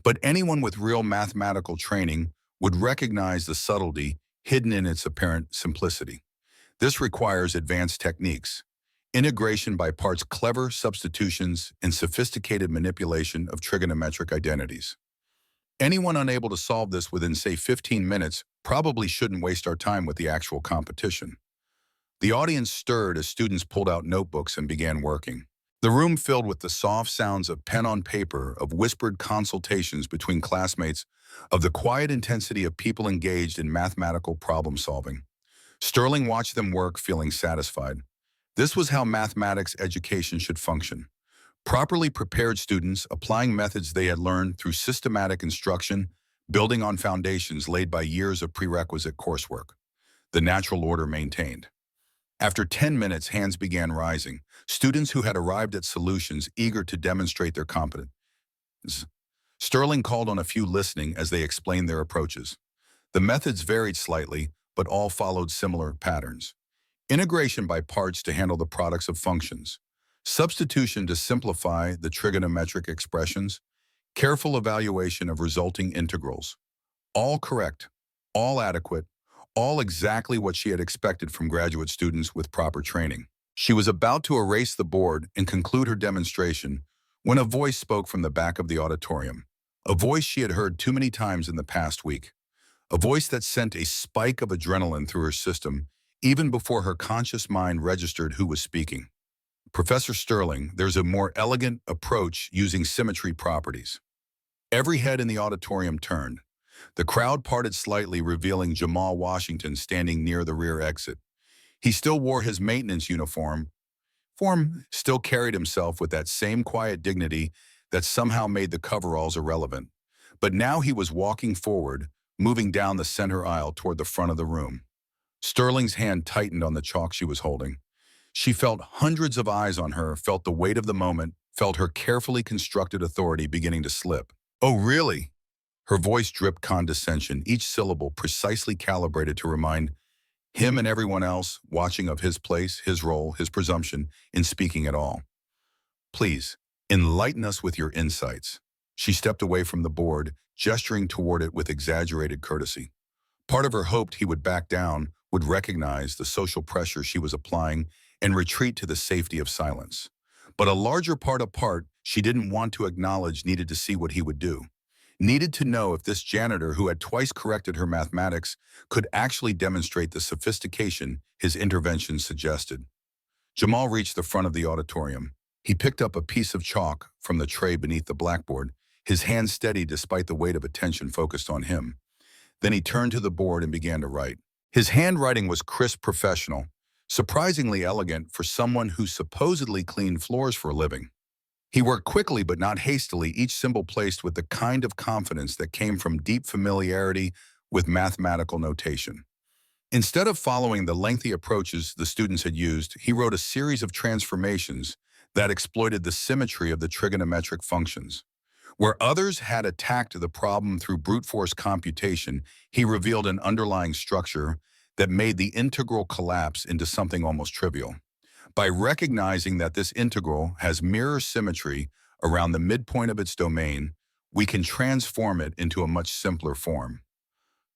But anyone with real mathematical training would recognize the subtlety hidden in its apparent simplicity. This requires advanced techniques, integration by parts, clever substitutions, and sophisticated manipulation of trigonometric identities. Anyone unable to solve this within, say, 15 minutes probably shouldn't waste our time with the actual competition. The audience stirred as students pulled out notebooks and began working. The room filled with the soft sounds of pen on paper, of whispered consultations between classmates, of the quiet intensity of people engaged in mathematical problem solving. Sterling watched them work, feeling satisfied. This was how mathematics education should function. Properly prepared students applying methods they had learned through systematic instruction, building on foundations laid by years of prerequisite coursework. The natural order maintained. After 10 minutes, hands began rising, students who had arrived at solutions eager to demonstrate their competence. Sterling called on a few listening as they explained their approaches. The methods varied slightly, but all followed similar patterns. Integration by parts to handle the products of functions. Substitution to simplify the trigonometric expressions. Careful evaluation of resulting integrals. All correct, all adequate, all exactly what she had expected from graduate students with proper training. She was about to erase the board and conclude her demonstration when a voice spoke from the back of the auditorium. A voice she had heard too many times in the past week. A voice that sent a spike of adrenaline through her system even before her conscious mind registered who was speaking. Professor Sterling, there's a more elegant approach using symmetry properties. Every head in the auditorium turned. The crowd parted slightly, revealing Jamal Washington standing near the rear exit. He still wore his maintenance uniform, still carried himself with that same quiet dignity that somehow made the coveralls irrelevant. But now he was walking forward, moving down the center aisle toward the front of the room. Sterling's hand tightened on the chalk she was holding. She felt hundreds of eyes on her, felt the weight of the moment, felt her carefully constructed authority beginning to slip. "Oh, really?" Her voice dripped condescension, each syllable precisely calibrated to remind him and everyone else watching of his place, his role, his presumption in speaking at all. "Please, enlighten us with your insights." She stepped away from the board, gesturing toward it with exaggerated courtesy. Part of her hoped he would back down, would recognize the social pressure she was applying, and retreat to the safety of silence. But a larger part she didn't want to acknowledge needed to see what he would do. Needed to know if this janitor who had twice corrected her mathematics could actually demonstrate the sophistication his intervention suggested. Jamal reached the front of the auditorium. He picked up a piece of chalk from the tray beneath the blackboard, his hand steady despite the weight of attention focused on him. Then he turned to the board and began to write. His handwriting was crisp, professional, surprisingly elegant for someone who supposedly cleaned floors for a living. He worked quickly but not hastily, each symbol placed with the kind of confidence that came from deep familiarity with mathematical notation. Instead of following the lengthy approaches the students had used, he wrote a series of transformations that exploited the symmetry of the trigonometric functions. Where others had attacked the problem through brute force computation, he revealed an underlying structure that made the integral collapse into something almost trivial. By recognizing that this integral has mirror symmetry around the midpoint of its domain, we can transform it into a much simpler form.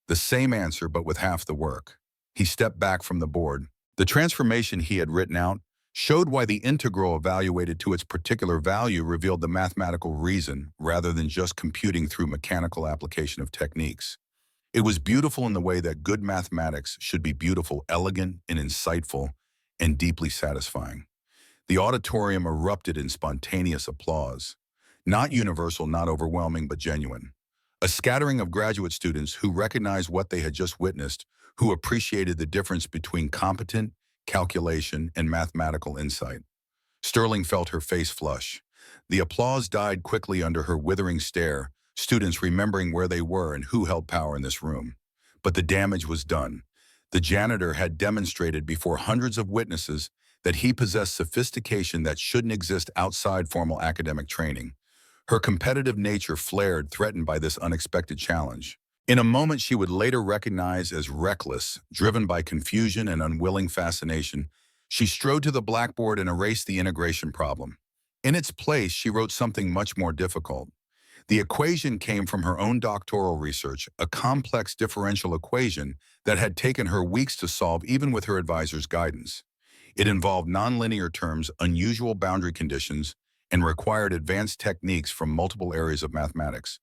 The same answer, but with half the work. He stepped back from the board. The transformation he had written out showed why the integral evaluated to its particular value revealed the mathematical reason rather than just computing through mechanical application of techniques. It was beautiful in the way that good mathematics should be beautiful, elegant, and insightful, and deeply satisfying. The auditorium erupted in spontaneous applause. Not universal, not overwhelming, but genuine. A scattering of graduate students who recognized what they had just witnessed, who appreciated the difference between competent calculation and mathematical insight. Sterling felt her face flush. The applause died quickly under her withering stare, students remembering where they were and who held power in this room. But the damage was done. The janitor had demonstrated before hundreds of witnesses that he possessed sophistication that shouldn't exist outside formal academic training. Her competitive nature flared, threatened by this unexpected challenge. In a moment she would later recognize as reckless, driven by confusion and unwilling fascination, she strode to the blackboard and erased the integration problem. In its place, she wrote something much more difficult. The equation came from her own doctoral research, a complex differential equation that had taken her weeks to solve even with her advisor's guidance. It involved nonlinear terms, unusual boundary conditions, and required advanced techniques from multiple areas of mathematics.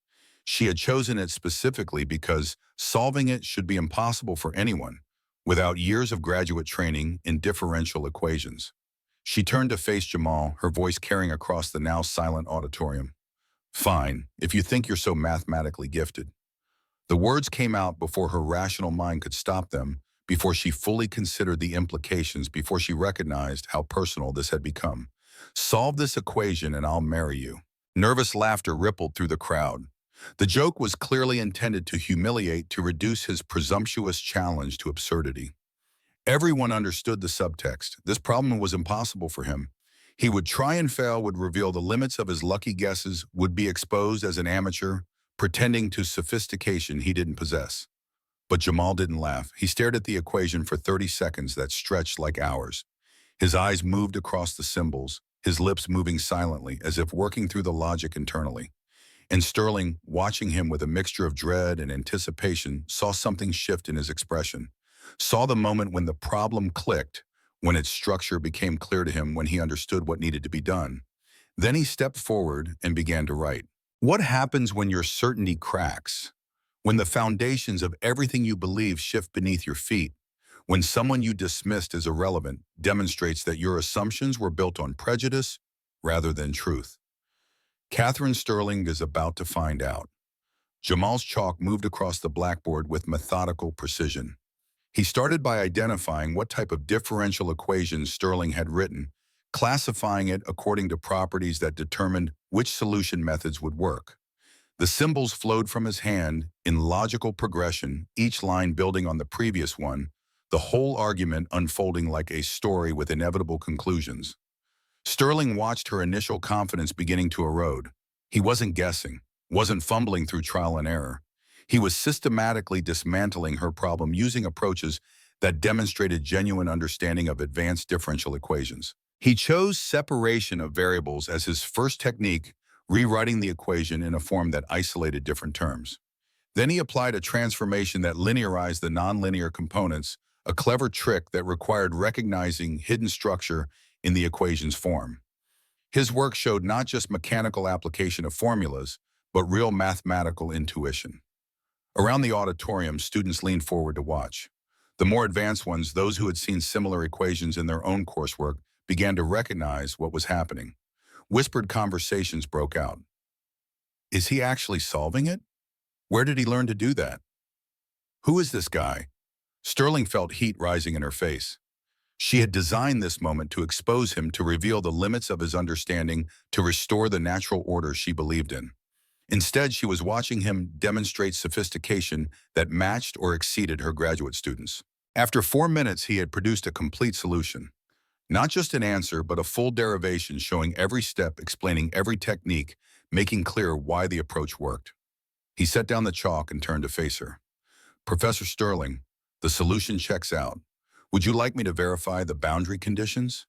She had chosen it specifically because solving it should be impossible for anyone without years of graduate training in differential equations. She turned to face Jamal, her voice carrying across the now silent auditorium. "Fine, if you think you're so mathematically gifted." The words came out before her rational mind could stop them, before she fully considered the implications, before she recognized how personal this had become. Solve this equation and I'll marry you. Nervous laughter rippled through the crowd. The joke was clearly intended to humiliate, to reduce his presumptuous challenge to absurdity. Everyone understood the subtext. This problem was impossible for him. He would try and fail, would reveal the limits of his lucky guesses, would be exposed as an amateur, pretending to sophistication he didn't possess. But Jamal didn't laugh. He stared at the equation for 30 seconds that stretched like hours. His eyes moved across the symbols, his lips moving silently, as if working through the logic internally. And Sterling, watching him with a mixture of dread and anticipation, saw something shift in his expression. Saw the moment when the problem clicked, when its structure became clear to him, when he understood what needed to be done. Then he stepped forward and began to write. What happens when your certainty cracks? When the foundations of everything you believe shift beneath your feet? When someone you dismissed as irrelevant demonstrates that your assumptions were built on prejudice rather than truth? Catherine Sterling is about to find out. Jamal's chalk moved across the blackboard with methodical precision. He started by identifying what type of differential equations Sterling had written, classifying it according to properties that determined which solution methods would work. The symbols flowed from his hand in logical progression, each line building on the previous one, the whole argument unfolding like a story with inevitable conclusions. Sterling watched her initial confidence beginning to erode. He wasn't guessing, wasn't fumbling through trial and error. He was systematically dismantling her problem using approaches that demonstrated genuine understanding of advanced differential equations. He chose separation of variables as his first technique, rewriting the equation in a form that isolated different terms. Then he applied a transformation that linearized the nonlinear components, a clever trick that required recognizing hidden structure in the equation's form. His work showed not just mechanical application of formulas, but real mathematical intuition. Around the auditorium, students leaned forward to watch. The more advanced ones, those who had seen similar equations in their own coursework, began to recognize what was happening. Whispered conversations broke out. Is he actually solving it? Where did he learn to do that? Who is this guy? Sterling felt heat rising in her face. She had designed this moment to expose him, to reveal the limits of his understanding, to restore the natural order she believed in. Instead, she was watching him demonstrate sophistication that matched or exceeded her graduate students. After 4 minutes, he had produced a complete solution. Not just an answer, but a full derivation showing every step, explaining every technique, making clear why the approach worked. He set down the chalk and turned to face her. Professor Sterling, the solution checks out. Would you like me to verify the boundary conditions?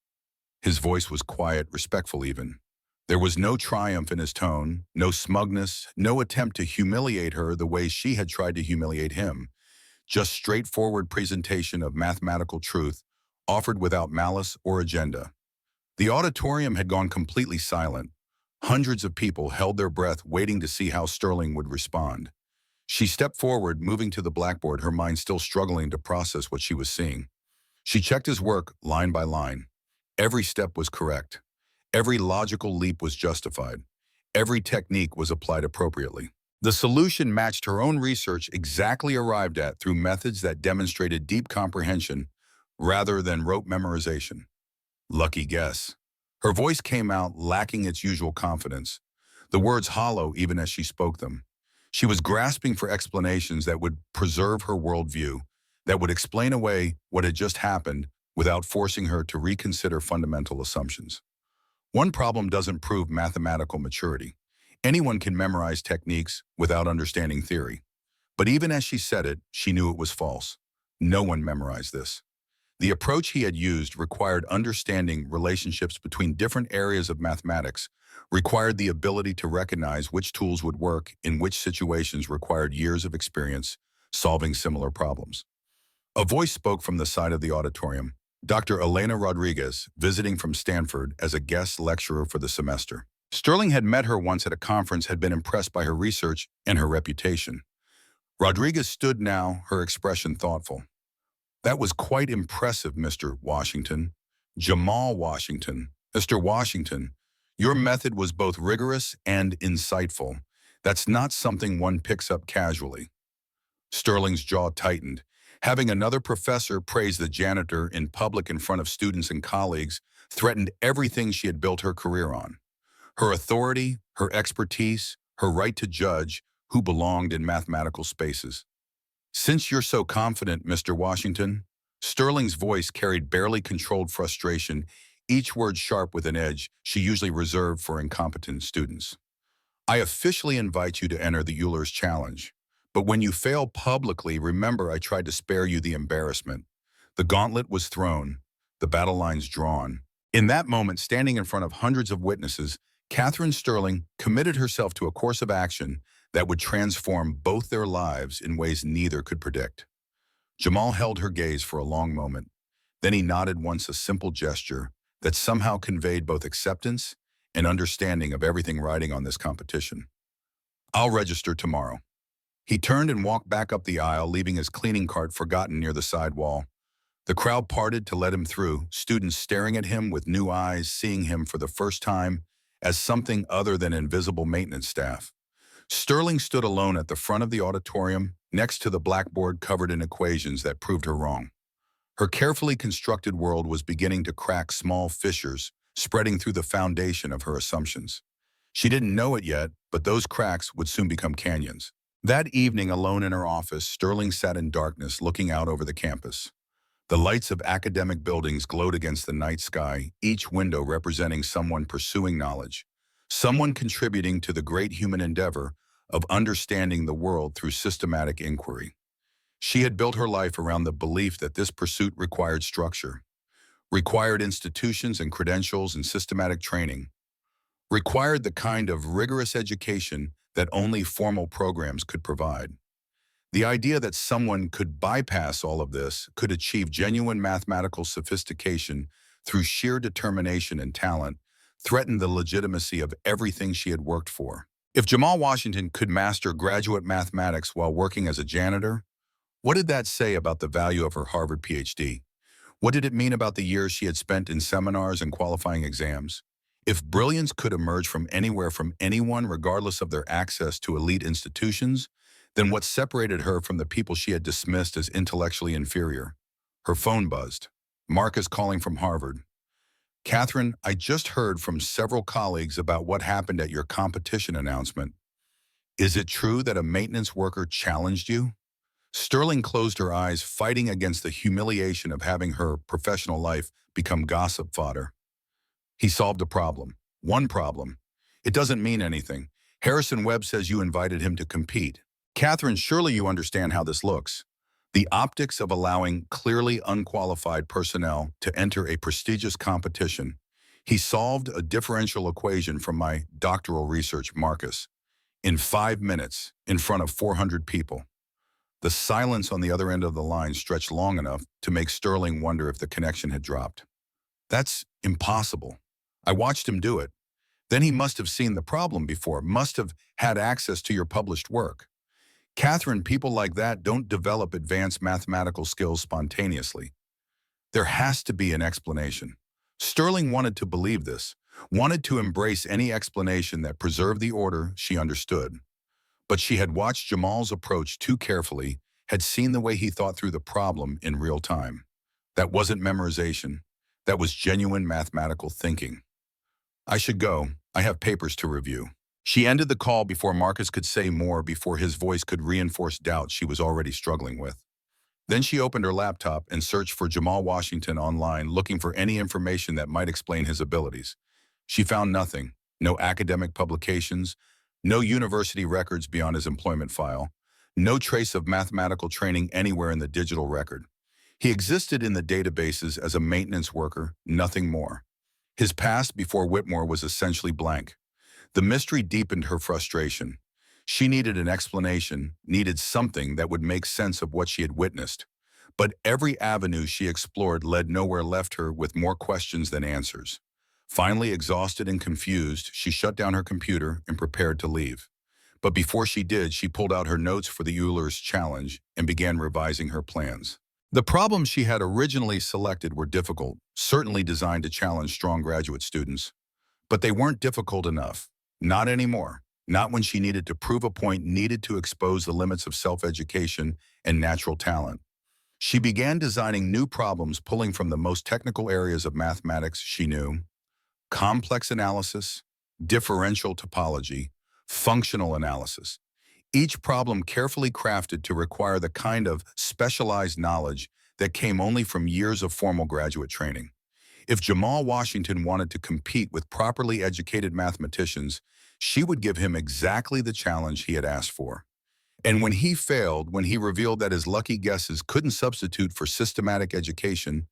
His voice was quiet, respectful even. There was no triumph in his tone, no smugness, no attempt to humiliate her the way she had tried to humiliate him. Just straightforward presentation of mathematical truth, offered without malice or agenda. The auditorium had gone completely silent. Hundreds of people held their breath, waiting to see how Sterling would respond. She stepped forward, moving to the blackboard, her mind still struggling to process what she was seeing. She checked his work line by line. Every step was correct. Every logical leap was justified. Every technique was applied appropriately. The solution matched her own research, exactly arrived at through methods that demonstrated deep comprehension rather than rote memorization. Lucky guess. Her voice came out lacking its usual confidence, the words hollow even as she spoke them. She was grasping for explanations that would preserve her worldview, that would explain away what had just happened without forcing her to reconsider fundamental assumptions. One problem doesn't prove mathematical maturity. Anyone can memorize techniques without understanding theory. But even as she said it, she knew it was false. No one memorized this. The approach he had used required understanding relationships between different areas of mathematics, required the ability to recognize which tools would work in which situations, required years of experience solving similar problems. A voice spoke from the side of the auditorium. Dr. Elena Rodriguez, visiting from Stanford as a guest lecturer for the semester. Sterling had met her once at a conference, had been impressed by her research and her reputation. Rodriguez stood now, her expression thoughtful. That was quite impressive, Mr. Washington. Jamal Washington. Mr. Washington, your method was both rigorous and insightful. That's not something one picks up casually. Sterling's jaw tightened. Having another professor praise the janitor in public in front of students and colleagues threatened everything she had built her career on. Her authority, her expertise, her right to judge who belonged in mathematical spaces. "Since you're so confident, Mr. Washington," Sterling's voice carried barely controlled frustration, each word sharp with an edge she usually reserved for incompetent students. "I officially invite you to enter the Euler's Challenge. But when you fail publicly, remember I tried to spare you the embarrassment." The gauntlet was thrown, the battle lines drawn. In that moment, standing in front of hundreds of witnesses, Catherine Sterling committed herself to a course of action that would transform both their lives in ways neither could predict. Jamal held her gaze for a long moment. Then he nodded once, a simple gesture that somehow conveyed both acceptance and understanding of everything riding on this competition. "I'll register tomorrow." He turned and walked back up the aisle, leaving his cleaning cart forgotten near the side wall. The crowd parted to let him through, students staring at him with new eyes, seeing him for the first time as something other than invisible maintenance staff. Sterling stood alone at the front of the auditorium, next to the blackboard covered in equations that proved her wrong. Her carefully constructed world was beginning to crack small fissures, spreading through the foundation of her assumptions. She didn't know it yet, but those cracks would soon become canyons. That evening, alone in her office, Sterling sat in darkness, looking out over the campus. The lights of academic buildings glowed against the night sky, each window representing someone pursuing knowledge, someone contributing to the great human endeavor of understanding the world through systematic inquiry. She had built her life around the belief that this pursuit required structure, required institutions and credentials and systematic training, required the kind of rigorous education that only formal programs could provide. The idea that someone could bypass all of this, could achieve genuine mathematical sophistication through sheer determination and talent, threatened the legitimacy of everything she had worked for. If Jamal Washington could master graduate mathematics while working as a janitor, what did that say about the value of her Harvard PhD? What did it mean about the years she had spent in seminars and qualifying exams? If brilliance could emerge from anywhere from anyone regardless of their access to elite institutions, then what separated her from the people she had dismissed as intellectually inferior? Her phone buzzed. "Marcus calling from Harvard. Catherine, I just heard from several colleagues about what happened at your competition announcement. Is it true that a maintenance worker challenged you?" Sterling closed her eyes, fighting against the humiliation of having her professional life become gossip fodder. He solved a problem. One problem. "It doesn't mean anything. Harrison Webb says you invited him to compete." "Catherine, surely you understand how this looks. The optics of allowing clearly unqualified personnel to enter a prestigious competition." He solved a differential equation from my doctoral research, Marcus, in 5 minutes, in front of 400 people. The silence on the other end of the line stretched long enough to make Sterling wonder if the connection had dropped. "That's impossible. I watched him do it. Then he must have seen the problem before, must have had access to your published work." "Catherine, people like that don't develop advanced mathematical skills spontaneously. There has to be an explanation." Sterling wanted to believe this, wanted to embrace any explanation that preserved the order she understood. But she had watched Jamal's approach too carefully, had seen the way he thought through the problem in real time. That wasn't memorization. That was genuine mathematical thinking. "I should go. I have papers to review." She ended the call before Marcus could say more, before his voice could reinforce doubts she was already struggling with. Then she opened her laptop and searched for Jamal Washington online, looking for any information that might explain his abilities. She found nothing. No academic publications, no university records beyond his employment file, no trace of mathematical training anywhere in the digital record. He existed in the databases as a maintenance worker, nothing more. His past before Whitmore was essentially blank. The mystery deepened her frustration. She needed an explanation, needed something that would make sense of what she had witnessed. But every avenue she explored led nowhere, left her with more questions than answers. Finally, exhausted and confused, she shut down her computer and prepared to leave. But before she did, she pulled out her notes for the Euler's Challenge and began revising her plans. The problems she had originally selected were difficult, certainly designed to challenge strong graduate students. But they weren't difficult enough. Not anymore. Not when she needed to prove a point, needed to expose the limits of self-education and natural talent. She began designing new problems pulling from the most technical areas of mathematics she knew: complex analysis, differential topology, functional analysis. Each problem carefully crafted to require the kind of specialized knowledge that came only from years of formal graduate training. If Jamal Washington wanted to compete with properly educated mathematicians, she would give him exactly the challenge he had asked for. And when he failed, when he revealed that his lucky guesses couldn't substitute for systematic education,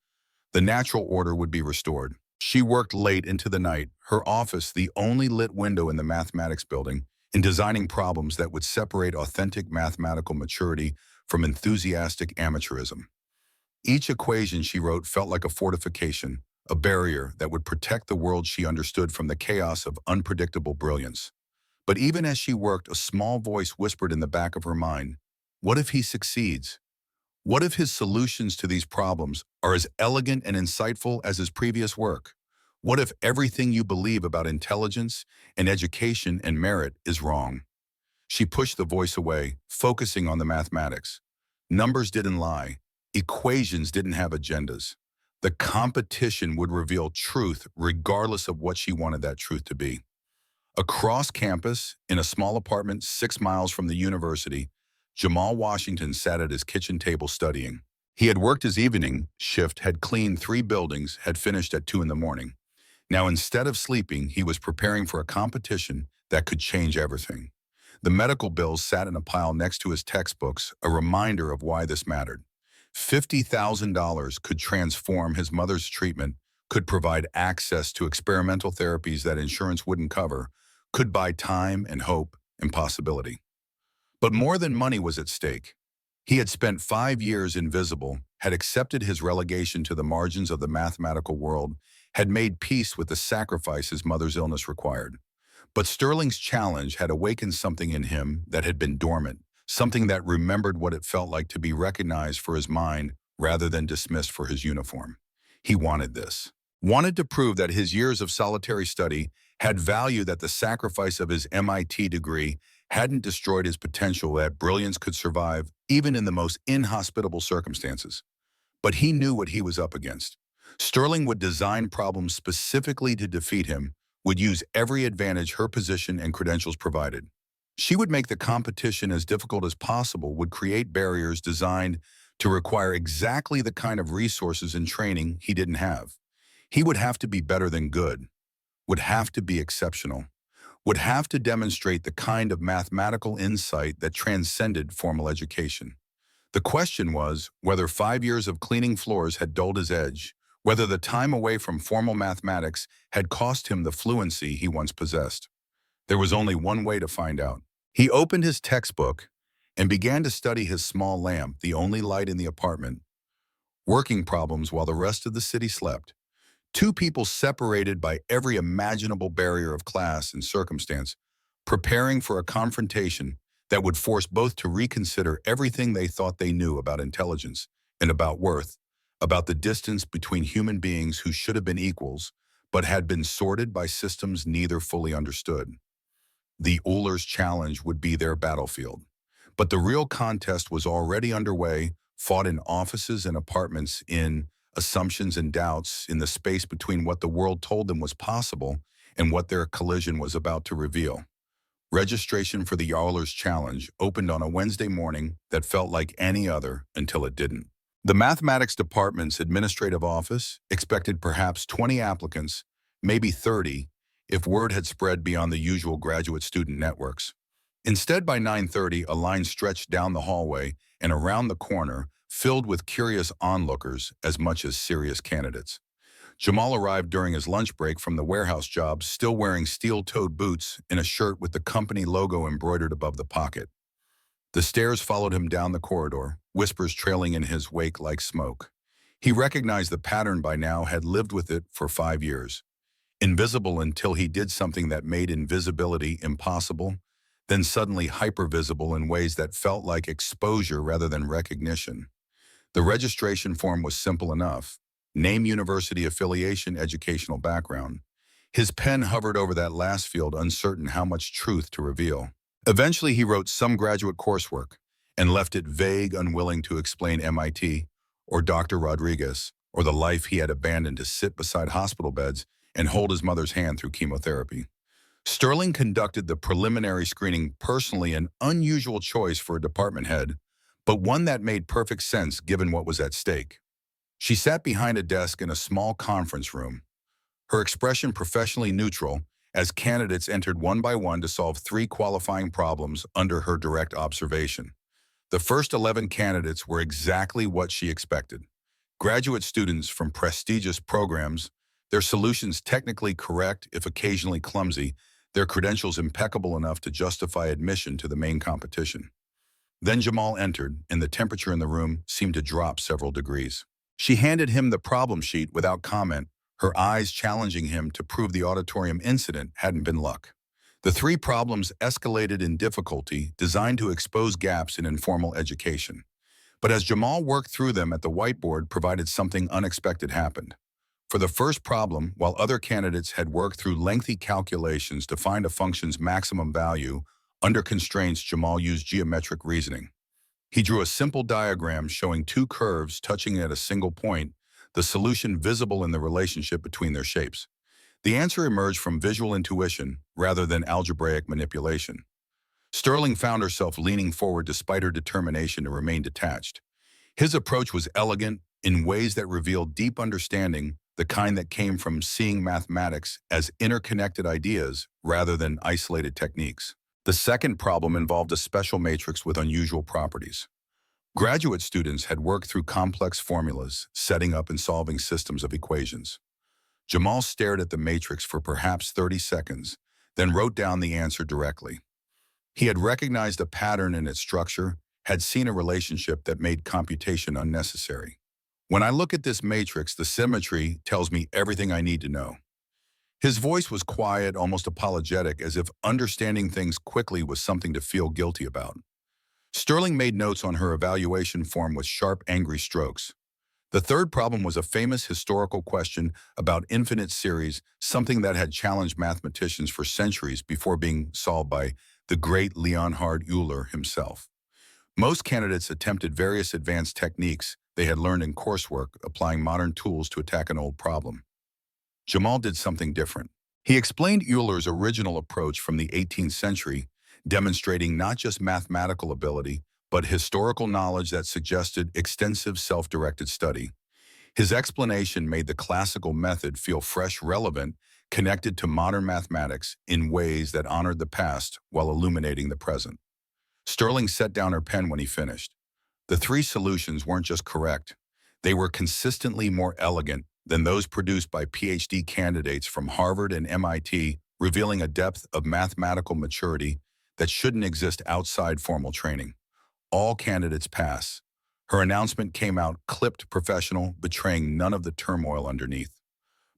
the natural order would be restored. She worked late into the night, her office the only lit window in the mathematics building, in designing problems that would separate authentic mathematical maturity from enthusiastic amateurism. Each equation she wrote felt like a fortification, a barrier that would protect the world she understood from the chaos of unpredictable brilliance. But even as she worked, a small voice whispered in the back of her mind, what if he succeeds? What if his solutions to these problems are as elegant and insightful as his previous work? What if everything you believe about intelligence and education and merit is wrong? She pushed the voice away, focusing on the mathematics. Numbers didn't lie. Equations didn't have agendas. The competition would reveal truth regardless of what she wanted that truth to be. Across campus, in a small apartment 6 miles from the university, Jamal Washington sat at his kitchen table studying. He had worked his evening shift, had cleaned 3 buildings, had finished at 2 in the morning. Now, instead of sleeping, he was preparing for a competition that could change everything. The medical bills sat in a pile next to his textbooks, a reminder of why this mattered. $50,000 could transform his mother's treatment, could provide access to experimental therapies that insurance wouldn't cover, could buy time and hope and possibility. But more than money was at stake. He had spent 5 years invisible, had accepted his relegation to the margins of the mathematical world, had made peace with the sacrifice his mother's illness required. But Sterling's challenge had awakened something in him that had been dormant, something that remembered what it felt like to be recognized for his mind rather than dismissed for his uniform. He wanted this. Wanted to prove that his years of solitary study had value, that the sacrifice of his MIT degree hadn't destroyed his potential, that brilliance could survive even in the most inhospitable circumstances. But he knew what he was up against. Sterling would design problems specifically to defeat him, would use every advantage her position and credentials provided. She would make the competition as difficult as possible, would create barriers designed to require exactly the kind of resources and training he didn't have. He would have to be better than good, would have to be exceptional, would have to demonstrate the kind of mathematical insight that transcended formal education. The question was whether 5 years of cleaning floors had dulled his edge, whether the time away from formal mathematics had cost him the fluency he once possessed. There was only one way to find out. He opened his textbook and began to study his small lamp, the only light in the apartment, working problems while the rest of the city slept. Two people separated by every imaginable barrier of class and circumstance, preparing for a confrontation that would force both to reconsider everything they thought they knew about intelligence and about worth, about the distance between human beings who should have been equals, but had been sorted by systems neither fully understood. The Euler's challenge would be their battlefield. But the real contest was already underway, fought in offices and apartments, in assumptions and doubts, in the space between what the world told them was possible and what their collision was about to reveal. Registration for the Euler's challenge opened on a Wednesday morning that felt like any other until it didn't. The mathematics department's administrative office expected perhaps 20 applicants, maybe 30, if word had spread beyond the usual graduate student networks. Instead, by 9:30, a line stretched down the hallway and around the corner, filled with curious onlookers as much as serious candidates. Jamal arrived during his lunch break from the warehouse job, still wearing steel-toed boots and a shirt with the company logo embroidered above the pocket. The stairs followed him down the corridor, whispers trailing in his wake like smoke. He recognized the pattern by now, had lived with it for 5 years. Invisible until he did something that made invisibility impossible, then suddenly hypervisible in ways that felt like exposure rather than recognition. The registration form was simple enough: name, university affiliation, educational background. His pen hovered over that last field, uncertain how much truth to reveal. Eventually, he wrote some graduate coursework and left it vague, unwilling to explain MIT, or Dr. Rodriguez, or the life he had abandoned to sit beside hospital beds and hold his mother's hand through chemotherapy. Sterling conducted the preliminary screening personally, an unusual choice for a department head, but one that made perfect sense given what was at stake. She sat behind a desk in a small conference room, her expression professionally neutral, as candidates entered one by one to solve three qualifying problems under her direct observation. The first 11 candidates were exactly what she expected. Graduate students from prestigious programs, their solutions technically correct if occasionally clumsy, their credentials impeccable enough to justify admission to the main competition. Then Jamal entered, and the temperature in the room seemed to drop several degrees. She handed him the problem sheet without comment, her eyes challenging him to prove the auditorium incident hadn't been luck. The three problems escalated in difficulty, designed to expose gaps in informal education. But as Jamal worked through them at the whiteboard, provided something unexpected happened. For the first problem, while other candidates had worked through lengthy calculations to find a function's maximum value, under constraints, Jamal used geometric reasoning. He drew a simple diagram showing two curves touching at a single point, the solution visible in the relationship between their shapes. The answer emerged from visual intuition rather than algebraic manipulation. Sterling found herself leaning forward despite her determination to remain detached. His approach was elegant in ways that revealed deep understanding, the kind that came from seeing mathematics as interconnected ideas rather than isolated techniques. The second problem involved a special matrix with unusual properties. Graduate students had worked through complex formulas, setting up and solving systems of equations. Jamal stared at the matrix for perhaps 30 seconds, then wrote down the answer directly. He had recognized a pattern in its structure, had seen a relationship that made computation unnecessary. When I look at this matrix, the symmetry tells me everything I need to know. His voice was quiet, almost apologetic, as if understanding things quickly was something to feel guilty about. Sterling made notes on her evaluation form with sharp, angry strokes. The third problem was a famous historical question about infinite series, something that had challenged mathematicians for centuries before being solved by the great Leonhard Euler himself. Most candidates attempted various advanced techniques they had learned in coursework, applying modern tools to attack an old problem. Jamal did something different. He explained Euler's original approach from the 18th century, demonstrating not just mathematical ability, but historical knowledge that suggested extensive self-directed study. His explanation made the classical method feel fresh, relevant, connected to modern mathematics in ways that honored the past while illuminating the present. Sterling set down her pen when he finished. The three solutions weren't just correct. They were consistently more elegant than those produced by PhD candidates from Harvard and MIT, revealing a depth of mathematical maturity that shouldn't exist outside formal training. All candidates pass. Her announcement came out clipped, professional, betraying none of the turmoil underneath.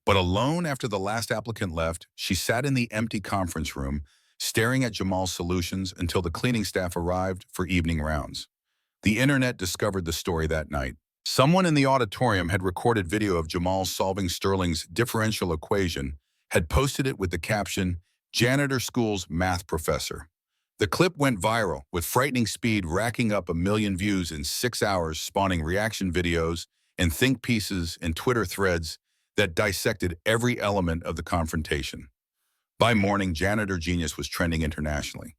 But alone after the last applicant left, she sat in the empty conference room, staring at Jamal's solutions until the cleaning staff arrived for evening rounds. The internet discovered the story that night. Someone in the auditorium had recorded video of Jamal solving Sterling's differential equation, had posted it with the caption, "Janitor School's Math Professor." The clip went viral, with frightening speed racking up 1 million views in 6 hours, spawning reaction videos and think pieces and Twitter threads that dissected every element of the confrontation. By morning, Janitor Genius was trending internationally.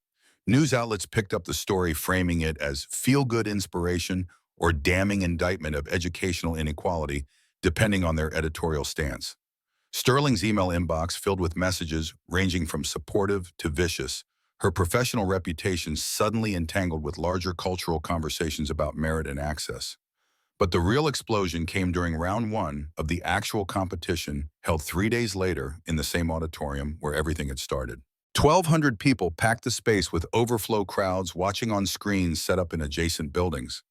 News outlets picked up the story, framing it as feel-good inspiration or damning indictment of educational inequality, depending on their editorial stance. Sterling's email inbox filled with messages ranging from supportive to vicious, her professional reputation suddenly entangled with larger cultural conversations about merit and access. But the real explosion came during round one of the actual competition, held 3 days later in the same auditorium where everything had started. 1,200 people packed the space with overflow crowds watching on screens set up in adjacent buildings.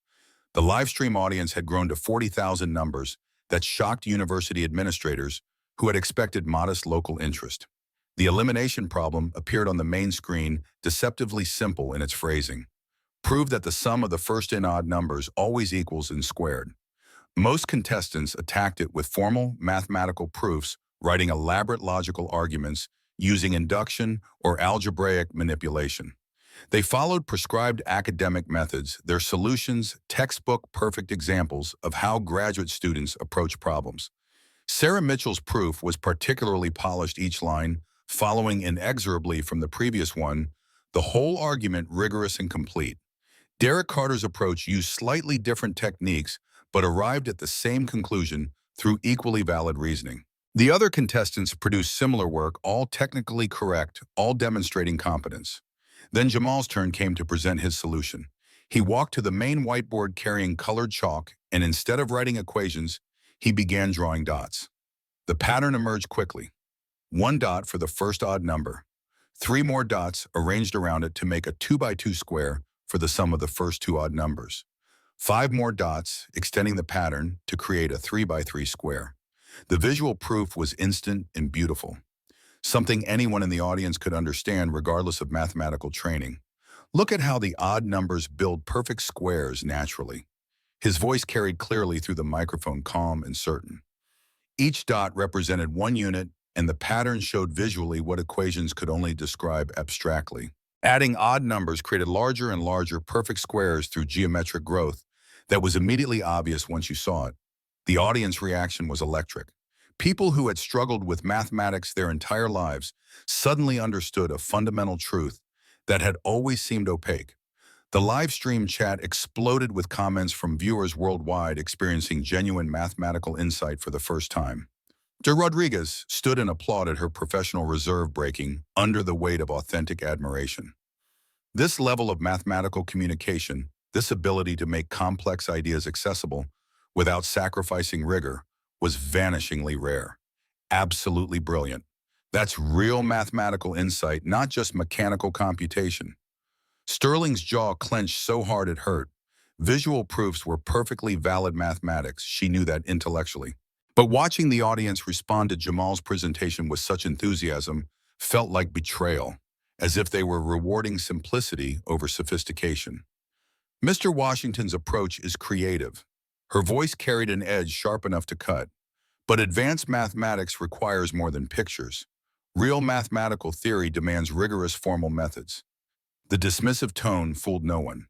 The live stream audience had grown to 40,000 numbers that shocked university administrators who had expected modest local interest. The elimination problem appeared on the main screen, deceptively simple in its phrasing. Prove that the sum of the first n odd numbers always equals n squared. Most contestants attacked it with formal mathematical proofs, writing elaborate logical arguments, using induction or algebraic manipulation. They followed prescribed academic methods, their solutions textbook perfect examples of how graduate students approach problems. Sarah Mitchell's proof was particularly polished, each line, following inexorably from the previous one, the whole argument rigorous and complete. Derek Carter's approach used slightly different techniques, but arrived at the same conclusion through equally valid reasoning. The other contestants produced similar work, all technically correct, all demonstrating competence. Then Jamal's turn came to present his solution. He walked to the main whiteboard carrying colored chalk, and instead of writing equations, he began drawing dots. The pattern emerged quickly. One dot for the first odd number. Three more dots arranged around it to make a 2 by 2 square for the sum of the first two odd numbers. Five more dots extending the pattern to create a 3 by 3 square. The visual proof was instant and beautiful, something anyone in the audience could understand regardless of mathematical training. Look at how the odd numbers build perfect squares naturally. His voice carried clearly through the microphone, calm and certain. Each dot represented one unit, and the pattern showed visually what equations could only describe abstractly. Adding odd numbers created larger and larger perfect squares through geometric growth that was immediately obvious once you saw it. The audience reaction was electric. People who had struggled with mathematics their entire lives suddenly understood a fundamental truth that had always seemed opaque. The live stream chat exploded with comments from viewers worldwide experiencing genuine mathematical insight for the first time. De Rodriguez stood and applauded, her professional reserve breaking under the weight of authentic admiration. This level of mathematical communication, this ability to make complex ideas accessible without sacrificing rigor, was vanishingly rare. Absolutely brilliant. That's real mathematical insight, not just mechanical computation. Sterling's jaw clenched so hard it hurt. Visual proofs were perfectly valid mathematics. She knew that intellectually. But watching the audience respond to Jamal's presentation with such enthusiasm felt like betrayal, as if they were rewarding simplicity over sophistication. Mr. Washington's approach is creative. Her voice carried an edge sharp enough to cut. But advanced mathematics requires more than pictures. Real mathematical theory demands rigorous formal methods. The dismissive tone fooled no one.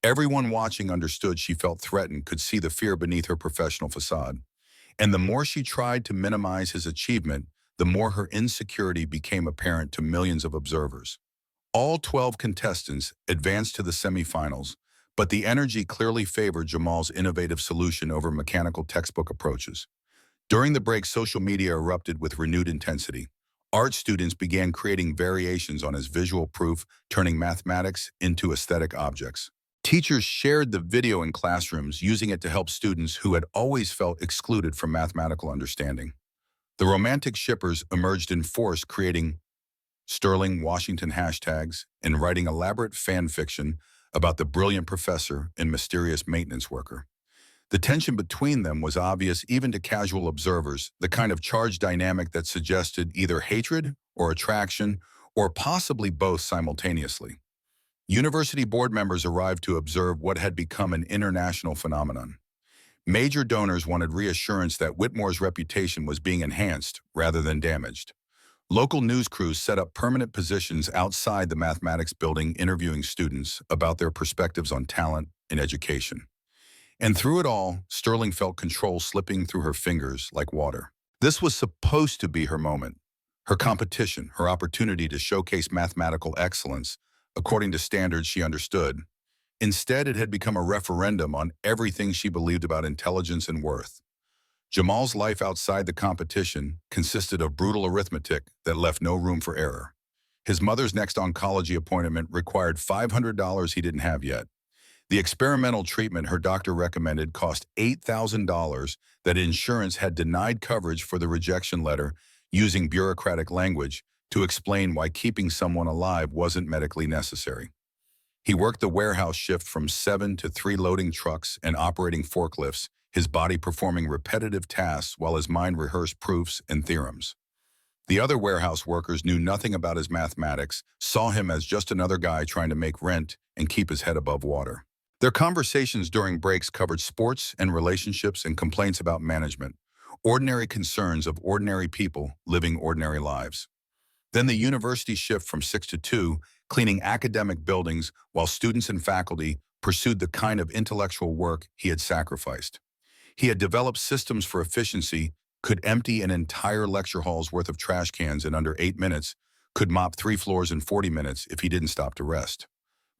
Everyone watching understood she felt threatened, could see the fear beneath her professional facade. And the more she tried to minimize his achievement, the more her insecurity became apparent to millions of observers. All 12 contestants advanced to the semifinals, but the energy clearly favored Jamal's innovative solution over mechanical textbook approaches. During the break, social media erupted with renewed intensity. Art students began creating variations on his visual proof, turning mathematics into aesthetic objects. Teachers shared the video in classrooms, using it to help students who had always felt excluded from mathematical understanding. The romantic shippers emerged in force, creating Sterling Washington hashtags and writing elaborate fan fiction about the brilliant professor and mysterious maintenance worker. The tension between them was obvious even to casual observers, the kind of charged dynamic that suggested either hatred or attraction, or possibly both simultaneously. University board members arrived to observe what had become an international phenomenon. Major donors wanted reassurance that Whitmore's reputation was being enhanced rather than damaged. Local news crews set up permanent positions outside the mathematics building, interviewing students about their perspectives on talent and education. And through it all, Sterling felt control slipping through her fingers like water. This was supposed to be her moment, her competition, her opportunity to showcase mathematical excellence according to standards she understood. Instead, it had become a referendum on everything she believed about intelligence and worth. Jamal's life outside the competition consisted of brutal arithmetic that left no room for error. His mother's next oncology appointment required $500 he didn't have yet. The experimental treatment her doctor recommended cost $8,000 that insurance had denied coverage for the rejection letter, using bureaucratic language to explain why keeping someone alive wasn't medically necessary. He worked the warehouse shift from 7 to 3, loading trucks and operating forklifts, his body performing repetitive tasks while his mind rehearsed proofs and theorems. The other warehouse workers knew nothing about his mathematics, saw him as just another guy trying to make rent and keep his head above water. Their conversations during breaks covered sports and relationships and complaints about management, ordinary concerns of ordinary people living ordinary lives. Then the university shift from 6 to 2, cleaning academic buildings while students and faculty pursued the kind of intellectual work he had sacrificed. He had developed systems for efficiency, could empty an entire lecture hall's worth of trash cans in under 8 minutes, could mop 3 floors in 40 minutes if he didn't stop to rest.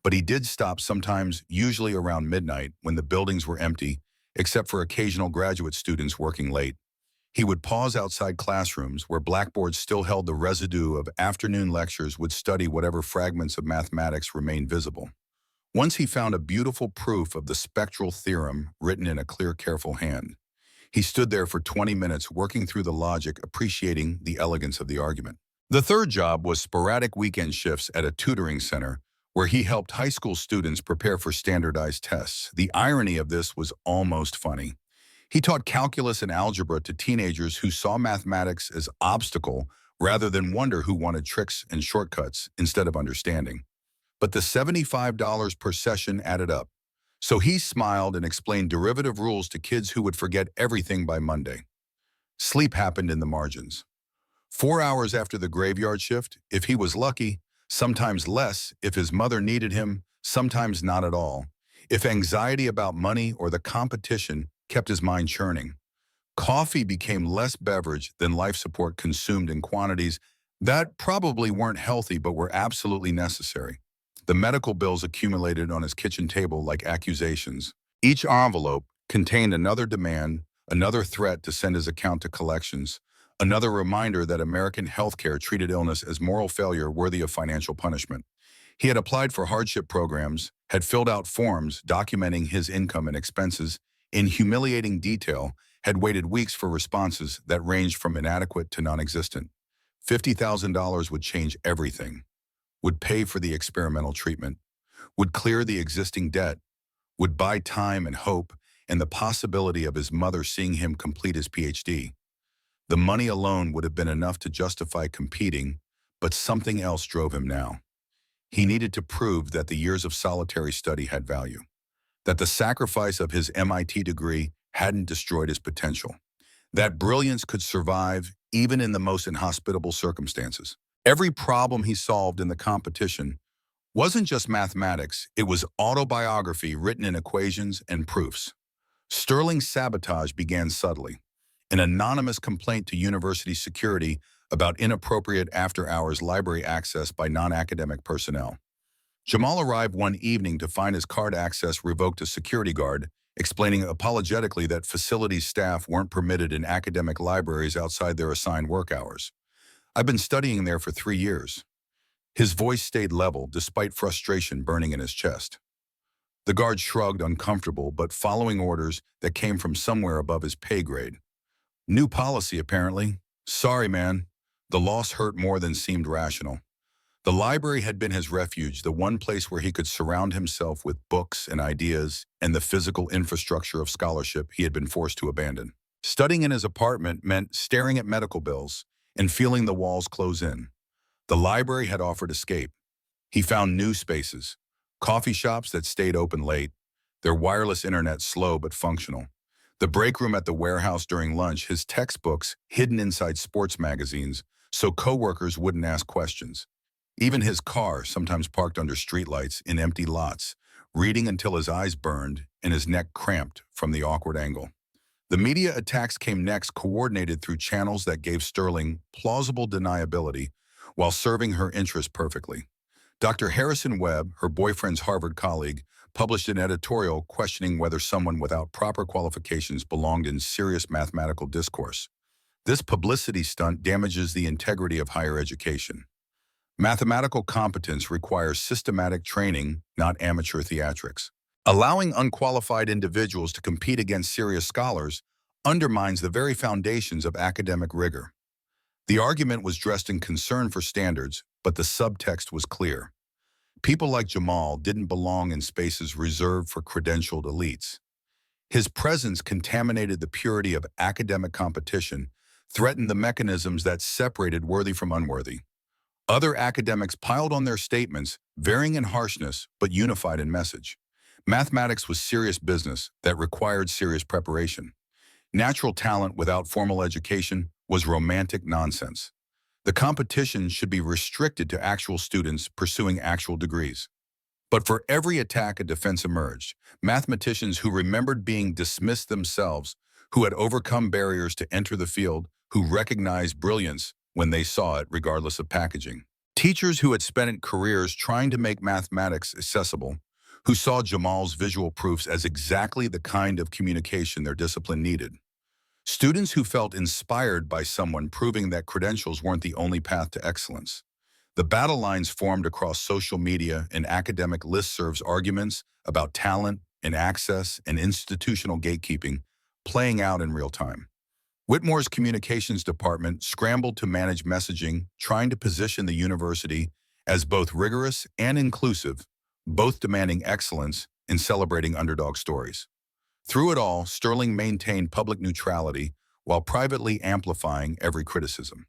But he did stop sometimes, usually around midnight, when the buildings were empty, except for occasional graduate students working late. He would pause outside classrooms where blackboards still held the residue of afternoon lectures, would study whatever fragments of mathematics remained visible. Once he found a beautiful proof of the spectral theorem written in a clear, careful hand. He stood there for 20 minutes working through the logic, appreciating the elegance of the argument. The third job was sporadic weekend shifts at a tutoring center where he helped high school students prepare for standardized tests. The irony of this was almost funny. He taught calculus and algebra to teenagers who saw mathematics as obstacle rather than wonder, who wanted tricks and shortcuts instead of understanding. But the $75 per session added up. So he smiled and explained derivative rules to kids who would forget everything by Monday. Sleep happened in the margins. 4 hours after the graveyard shift, if he was lucky, sometimes less if his mother needed him, sometimes not at all. If anxiety about money or the competition kept his mind churning. Coffee became less beverage than life support, consumed in quantities that probably weren't healthy but were absolutely necessary. The medical bills accumulated on his kitchen table like accusations. Each envelope contained another demand, another threat to send his account to collections, another reminder that American healthcare treated illness as moral failure worthy of financial punishment. He had applied for hardship programs, had filled out forms documenting his income and expenses in humiliating detail, had waited weeks for responses that ranged from inadequate to non-existent. $50,000 would change everything, would pay for the experimental treatment, would clear the existing debt, would buy time and hope and the possibility of his mother seeing him complete his PhD. The money alone would have been enough to justify competing, but something else drove him now. He needed to prove that the years of solitary study had value, that the sacrifice of his MIT degree hadn't destroyed his potential, that brilliance could survive even in the most inhospitable circumstances. Every problem he solved in the competition wasn't just mathematics, it was autobiography written in equations and proofs. Sterling's sabotage began subtly, an anonymous complaint to university security about inappropriate after-hours library access by non-academic personnel. Jamal arrived one evening to find his card access revoked. A security guard, explaining apologetically that facilities staff weren't permitted in academic libraries outside their assigned work hours. "I've been studying there for 3 years. His voice stayed level despite frustration burning in his chest. The guard shrugged, uncomfortable, but following orders that came from somewhere above his pay grade. "New policy, apparently. Sorry, man." The loss hurt more than seemed rational. The library had been his refuge, the one place where he could surround himself with books and ideas and the physical infrastructure of scholarship he had been forced to abandon. Studying in his apartment meant staring at medical bills and feeling the walls close in. The library had offered escape. He found new spaces, coffee shops that stayed open late, their wireless internet slow but functional. The break room at the warehouse during lunch, his textbooks hidden inside sports magazines so coworkers wouldn't ask questions. Even his car, sometimes parked under streetlights in empty lots, reading until his eyes burned and his neck cramped from the awkward angle. The media attacks came next, coordinated through channels that gave Sterling plausible deniability while serving her interests perfectly. Dr. Harrison Webb, her boyfriend's Harvard colleague, published an editorial questioning whether someone without proper qualifications belonged in serious mathematical discourse. This publicity stunt damages the integrity of higher education. Mathematical competence requires systematic training, not amateur theatrics. Allowing unqualified individuals to compete against serious scholars undermines the very foundations of academic rigor. The argument was dressed in concern for standards, but the subtext was clear. People like Jamal didn't belong in spaces reserved for credentialed elites. His presence contaminated the purity of academic competition, threatened the mechanisms that separated worthy from unworthy. Other academics piled on their statements, varying in harshness but unified in message. Mathematics was serious business that required serious preparation. Natural talent without formal education was romantic nonsense. The competition should be restricted to actual students pursuing actual degrees. But for every attack, a defense emerged. Mathematicians who remembered being dismissed themselves, who had overcome barriers to enter the field, who recognized brilliance when they saw it regardless of packaging. Teachers who had spent careers trying to make mathematics accessible, who saw Jamal's visual proofs as exactly the kind of communication their discipline needed. Students who felt inspired by someone proving that credentials weren't the only path to excellence. The battle lines formed across social media and academic listservs, arguments about talent and access and institutional gatekeeping playing out in real time. Whitmore's communications department scrambled to manage messaging, trying to position the university as both rigorous and inclusive, both demanding excellence and celebrating underdog stories. Through it all, Sterling maintained public neutrality while privately amplifying every criticism.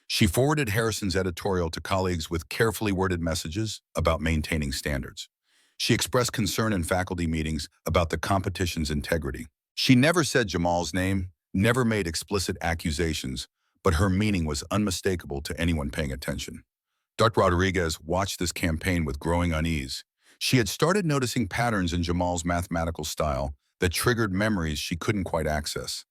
She forwarded Harrison's editorial to colleagues with carefully worded messages about maintaining standards. She expressed concern in faculty meetings about the competition's integrity. She never said Jamal's name, never made explicit accusations, but her meaning was unmistakable to anyone paying attention. Dr. Rodriguez watched this campaign with growing unease. She had started noticing patterns in Jamal's mathematical style that triggered memories she couldn't quite access.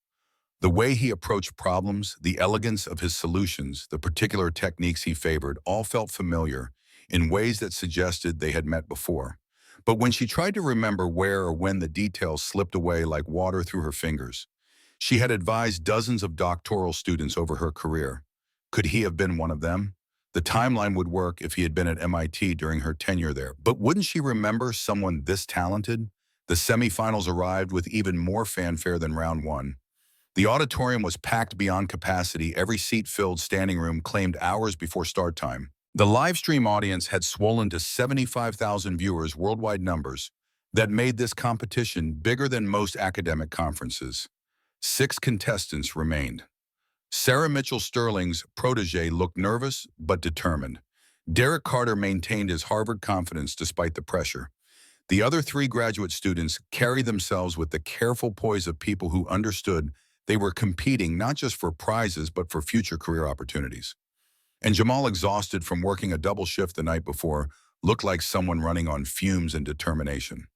The way he approached problems, the elegance of his solutions, the particular techniques he favored, all felt familiar in ways that suggested they had met before. But when she tried to remember where or when the details slipped away like water through her fingers, she had advised dozens of doctoral students over her career. Could he have been one of them? The timeline would work if he had been at MIT during her tenure there. But wouldn't she remember someone this talented? The semifinals arrived with even more fanfare than round one. The auditorium was packed beyond capacity, every seat-filled standing room claimed hours before start time. The live stream audience had swollen to 75,000 viewers, worldwide numbers, that made this competition bigger than most academic conferences. 6 contestants remained. Sarah Mitchell Sterling's protege looked nervous but determined. Derek Carter maintained his Harvard confidence despite the pressure. The other 3 graduate students carried themselves with the careful poise of people who understood they were competing not just for prizes but for future career opportunities. And Jamal, exhausted from working a double shift the night before, looked like someone running on fumes and determination.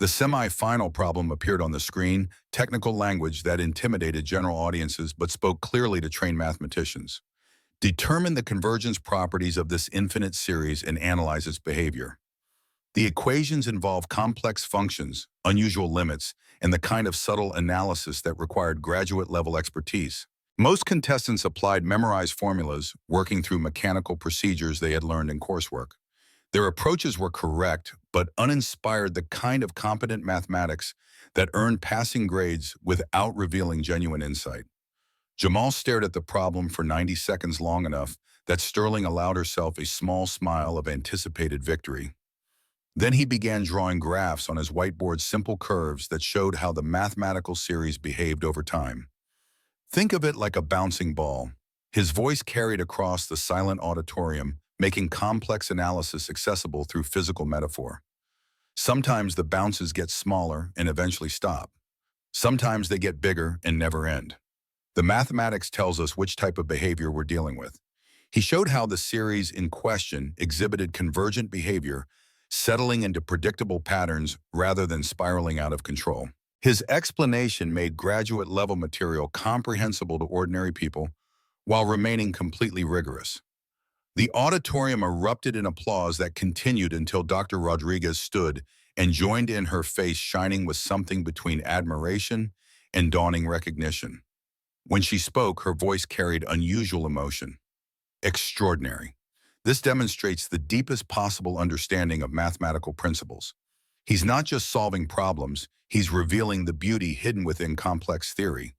The semi-final problem appeared on the screen, technical language that intimidated general audiences but spoke clearly to trained mathematicians. Determine the convergence properties of this infinite series and analyze its behavior. The equations involve complex functions, unusual limits, and the kind of subtle analysis that required graduate-level expertise. Most contestants applied memorized formulas, working through mechanical procedures they had learned in coursework. Their approaches were correct, but uninspired, the kind of competent mathematics that earned passing grades without revealing genuine insight. Jamal stared at the problem for 90 seconds, long enough that Sterling allowed herself a small smile of anticipated victory. Then he began drawing graphs on his whiteboard, simple curves that showed how the mathematical series behaved over time. Think of it like a bouncing ball. His voice carried across the silent auditorium, making complex analysis accessible through physical metaphor. Sometimes the bounces get smaller and eventually stop. Sometimes they get bigger and never end. The mathematics tells us which type of behavior we're dealing with. He showed how the series in question exhibited convergent behavior, settling into predictable patterns rather than spiraling out of control. His explanation made graduate-level material comprehensible to ordinary people while remaining completely rigorous. The auditorium erupted in applause that continued until Dr. Rodriguez stood and joined in, her face shining with something between admiration and dawning recognition. When she spoke, her voice carried unusual emotion. Extraordinary. This demonstrates the deepest possible understanding of mathematical principles. He's not just solving problems, he's revealing the beauty hidden within complex theory.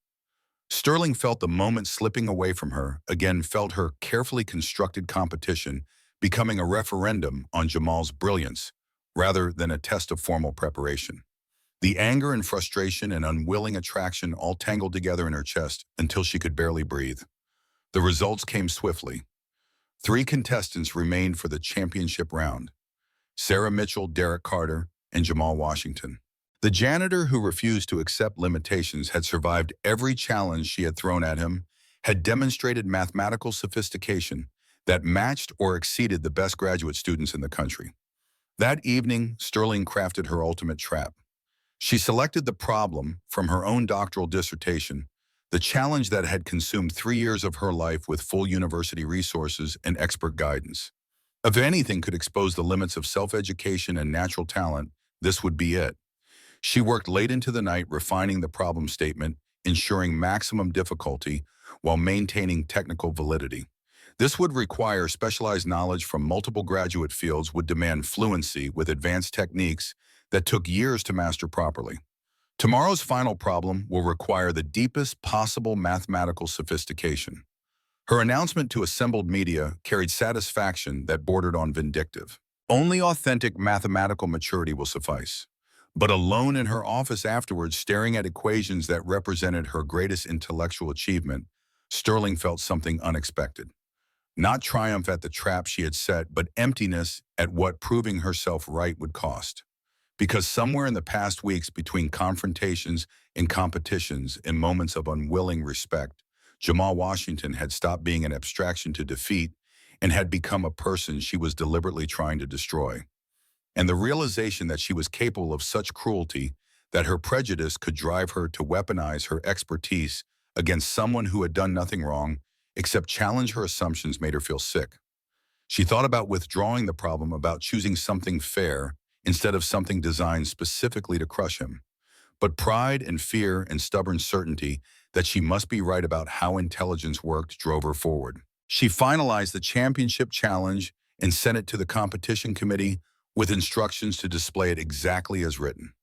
Sterling felt the moment slipping away from her, again felt her carefully constructed competition becoming a referendum on Jamal's brilliance, rather than a test of formal preparation. The anger and frustration and unwilling attraction all tangled together in her chest until she could barely breathe. The results came swiftly. 3 contestants remained for the championship round: Sarah Mitchell, Derek Carter, and Jamal Washington. The janitor who refused to accept limitations had survived every challenge she had thrown at him, had demonstrated mathematical sophistication that matched or exceeded the best graduate students in the country. That evening, Sterling crafted her ultimate trap. She selected the problem from her own doctoral dissertation, the challenge that had consumed 3 years of her life with full university resources and expert guidance. If anything could expose the limits of self-education and natural talent, this would be it. She worked late into the night refining the problem statement, ensuring maximum difficulty while maintaining technical validity. This would require specialized knowledge from multiple graduate fields, would demand fluency with advanced techniques that took years to master properly. Tomorrow's final problem will require the deepest possible mathematical sophistication. Her announcement to assembled media carried satisfaction that bordered on vindictive. Only authentic mathematical maturity will suffice. But alone in her office afterwards, staring at equations that represented her greatest intellectual achievement, Sterling felt something unexpected. Not triumph at the trap she had set, but emptiness at what proving herself right would cost. Because somewhere in the past weeks, between confrontations and competitions and moments of unwilling respect, Jamal Washington had stopped being an abstraction to defeat and had become a person she was deliberately trying to destroy. And the realization that she was capable of such cruelty, that her prejudice could drive her to weaponize her expertise against someone who had done nothing wrong except challenge her assumptions, made her feel sick. She thought about withdrawing the problem, about choosing something fair instead of something designed specifically to crush him. But pride and fear and stubborn certainty that she must be right about how intelligence worked drove her forward. She finalized the championship challenge and sent it to the competition committee with instructions to display it exactly as written.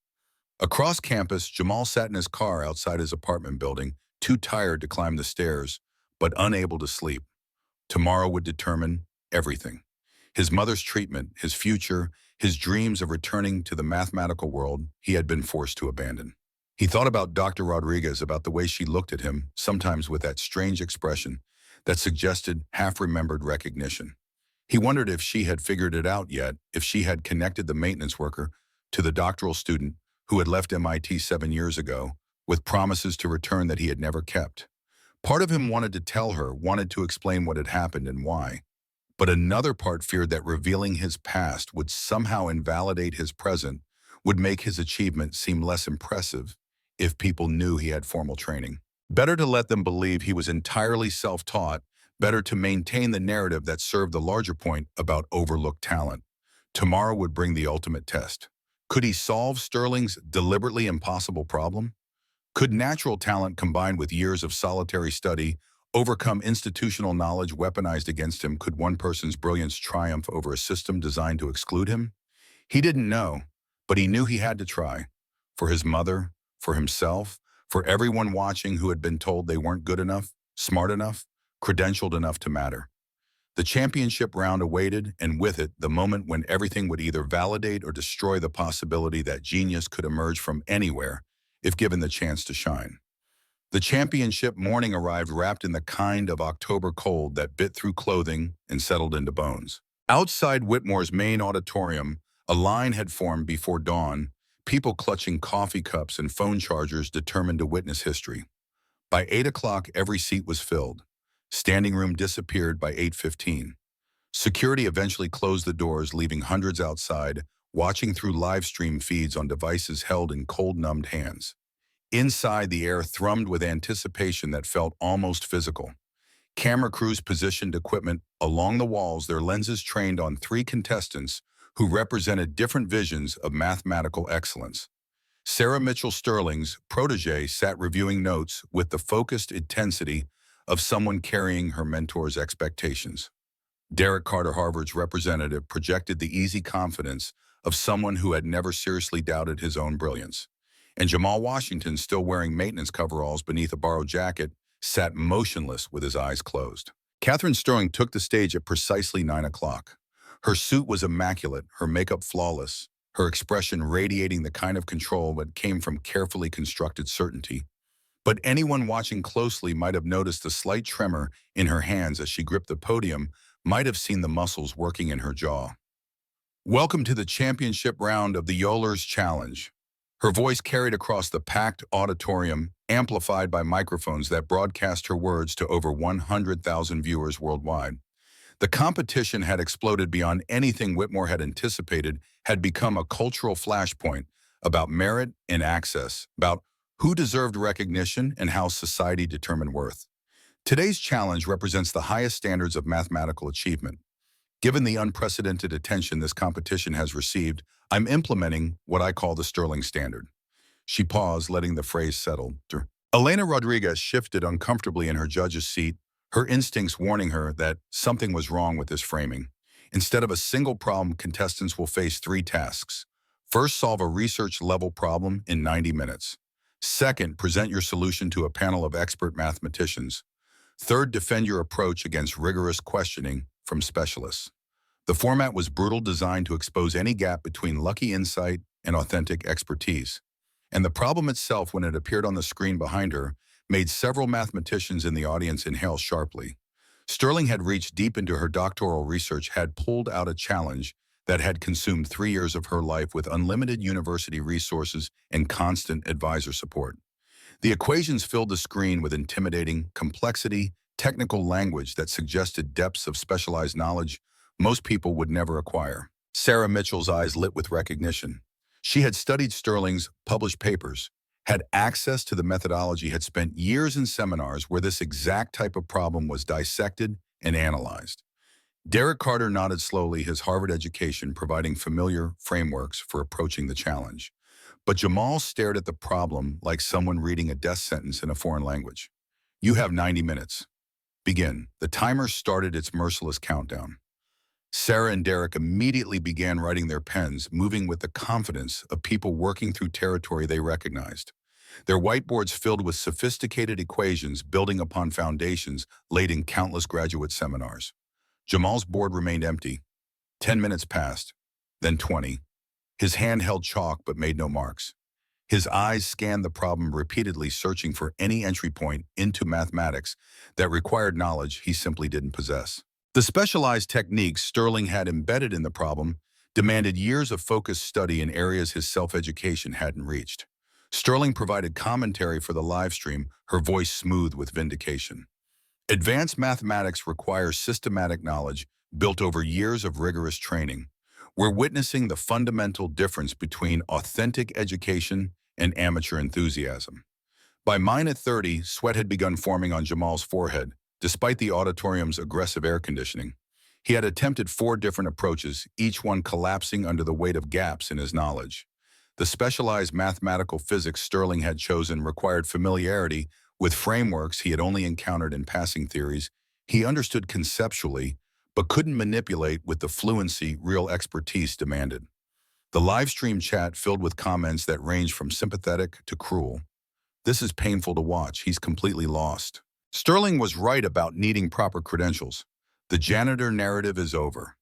Across campus, Jamal sat in his car outside his apartment building, too tired to climb the stairs, but unable to sleep. Tomorrow would determine everything. His mother's treatment, his future, his dreams of returning to the mathematical world he had been forced to abandon. He thought about Dr. Rodriguez, about the way she looked at him, sometimes with that strange expression that suggested half-remembered recognition. He wondered if she had figured it out yet, if she had connected the maintenance worker to the doctoral student who had left MIT 7 years ago, with promises to return that he had never kept. Part of him wanted to tell her, wanted to explain what had happened and why. But another part feared that revealing his past would somehow invalidate his present, would make his achievement seem less impressive if people knew he had formal training. Better to let them believe he was entirely self-taught, better to maintain the narrative that served the larger point about overlooked talent. Tomorrow would bring the ultimate test. Could he solve Sterling's deliberately impossible problem? Could natural talent combined with years of solitary study overcome institutional knowledge weaponized against him? Could one person's brilliance triumph over a system designed to exclude him? He didn't know, but he knew he had to try. For his mother, for himself, for everyone watching who had been told they weren't good enough, smart enough, credentialed enough to matter. The championship round awaited, and with it, the moment when everything would either validate or destroy the possibility that genius could emerge from anywhere if given the chance to shine. The championship morning arrived wrapped in the kind of October cold that bit through clothing and settled into bones. Outside Whitmore's main auditorium, a line had formed before dawn, people clutching coffee cups and phone chargers determined to witness history. By 8 o'clock, every seat was filled. Standing room disappeared by 8:15. Security eventually closed the doors, leaving hundreds outside, watching through live stream feeds on devices held in cold, numbed hands. Inside, the air thrummed with anticipation that felt almost physical. Camera crews positioned equipment along the walls, their lenses trained on 3 contestants who represented different visions of mathematical excellence. Sarah Mitchell Sterling's protege sat reviewing notes with the focused intensity of someone carrying her mentor's expectations. Derek Carter, Harvard's representative, projected the easy confidence of someone who had never seriously doubted his own brilliance. And Jamal Washington, still wearing maintenance coveralls beneath a borrowed jacket, sat motionless with his eyes closed. Catherine Sterling took the stage at precisely 9 o'clock. Her suit was immaculate, her makeup flawless, her expression radiating the kind of control that came from carefully constructed certainty. But anyone watching closely might have noticed a slight tremor in her hands as she gripped the podium, might have seen the muscles working in her jaw. Welcome to the championship round of the Yoler's Challenge. Her voice carried across the packed auditorium, amplified by microphones that broadcast her words to over 100,000 viewers worldwide. The competition had exploded beyond anything Whitmore had anticipated, had become a cultural flashpoint about merit and access, about who deserved recognition and how society determined worth. Today's challenge represents the highest standards of mathematical achievement. Given the unprecedented attention this competition has received, I'm implementing what I call the Sterling Standard. She paused, letting the phrase settle. Elena Rodriguez shifted uncomfortably in her judge's seat, her instincts warning her that something was wrong with this framing. Instead of a single problem, contestants will face three tasks. First, solve a research-level problem in 90 minutes. Second, present your solution to a panel of expert mathematicians. Third, defend your approach against rigorous questioning from specialists. The format was brutal, designed to expose any gap between lucky insight and authentic expertise. And the problem itself, when it appeared on the screen behind her, made several mathematicians in the audience inhale sharply. Sterling had reached deep into her doctoral research, had pulled out a challenge that had consumed 3 years of her life with unlimited university resources and constant advisor support. The equations filled the screen with intimidating complexity, technical language that suggested depths of specialized knowledge most people would never acquire. Sarah Mitchell's eyes lit with recognition. She had studied Sterling's published papers, had access to the methodology, had spent years in seminars where this exact type of problem was dissected and analyzed. Derek Carter nodded slowly, his Harvard education providing familiar frameworks for approaching the challenge. But Jamal stared at the problem like someone reading a death sentence in a foreign language. You have 90 minutes. Begin. The timer started its merciless countdown. Sarah and Derek immediately began writing their pens, moving with the confidence of people working through territory they recognized. Their whiteboards filled with sophisticated equations building upon foundations laid in countless graduate seminars. Jamal's board remained empty. 10 minutes passed, then 20. His hand held chalk but made no marks. His eyes scanned the problem repeatedly, searching for any entry point into mathematics that required knowledge he simply didn't possess. The specialized techniques Sterling had embedded in the problem demanded years of focused study in areas his self-education hadn't reached. Sterling provided commentary for the live stream, her voice smooth with vindication. Advanced mathematics requires systematic knowledge built over years of rigorous training. We're witnessing the fundamental difference between authentic education and amateur enthusiasm. By minute 30, sweat had begun forming on Jamal's forehead, despite the auditorium's aggressive air conditioning. He had attempted 4 different approaches, each one collapsing under the weight of gaps in his knowledge. The specialized mathematical physics Sterling had chosen required familiarity with frameworks he had only encountered in passing theories he understood conceptually, but couldn't manipulate with the fluency real expertise demanded. The live stream chat filled with comments that ranged from sympathetic to cruel. This is painful to watch. He's completely lost. Sterling was right about needing proper credentials. The janitor narrative is over.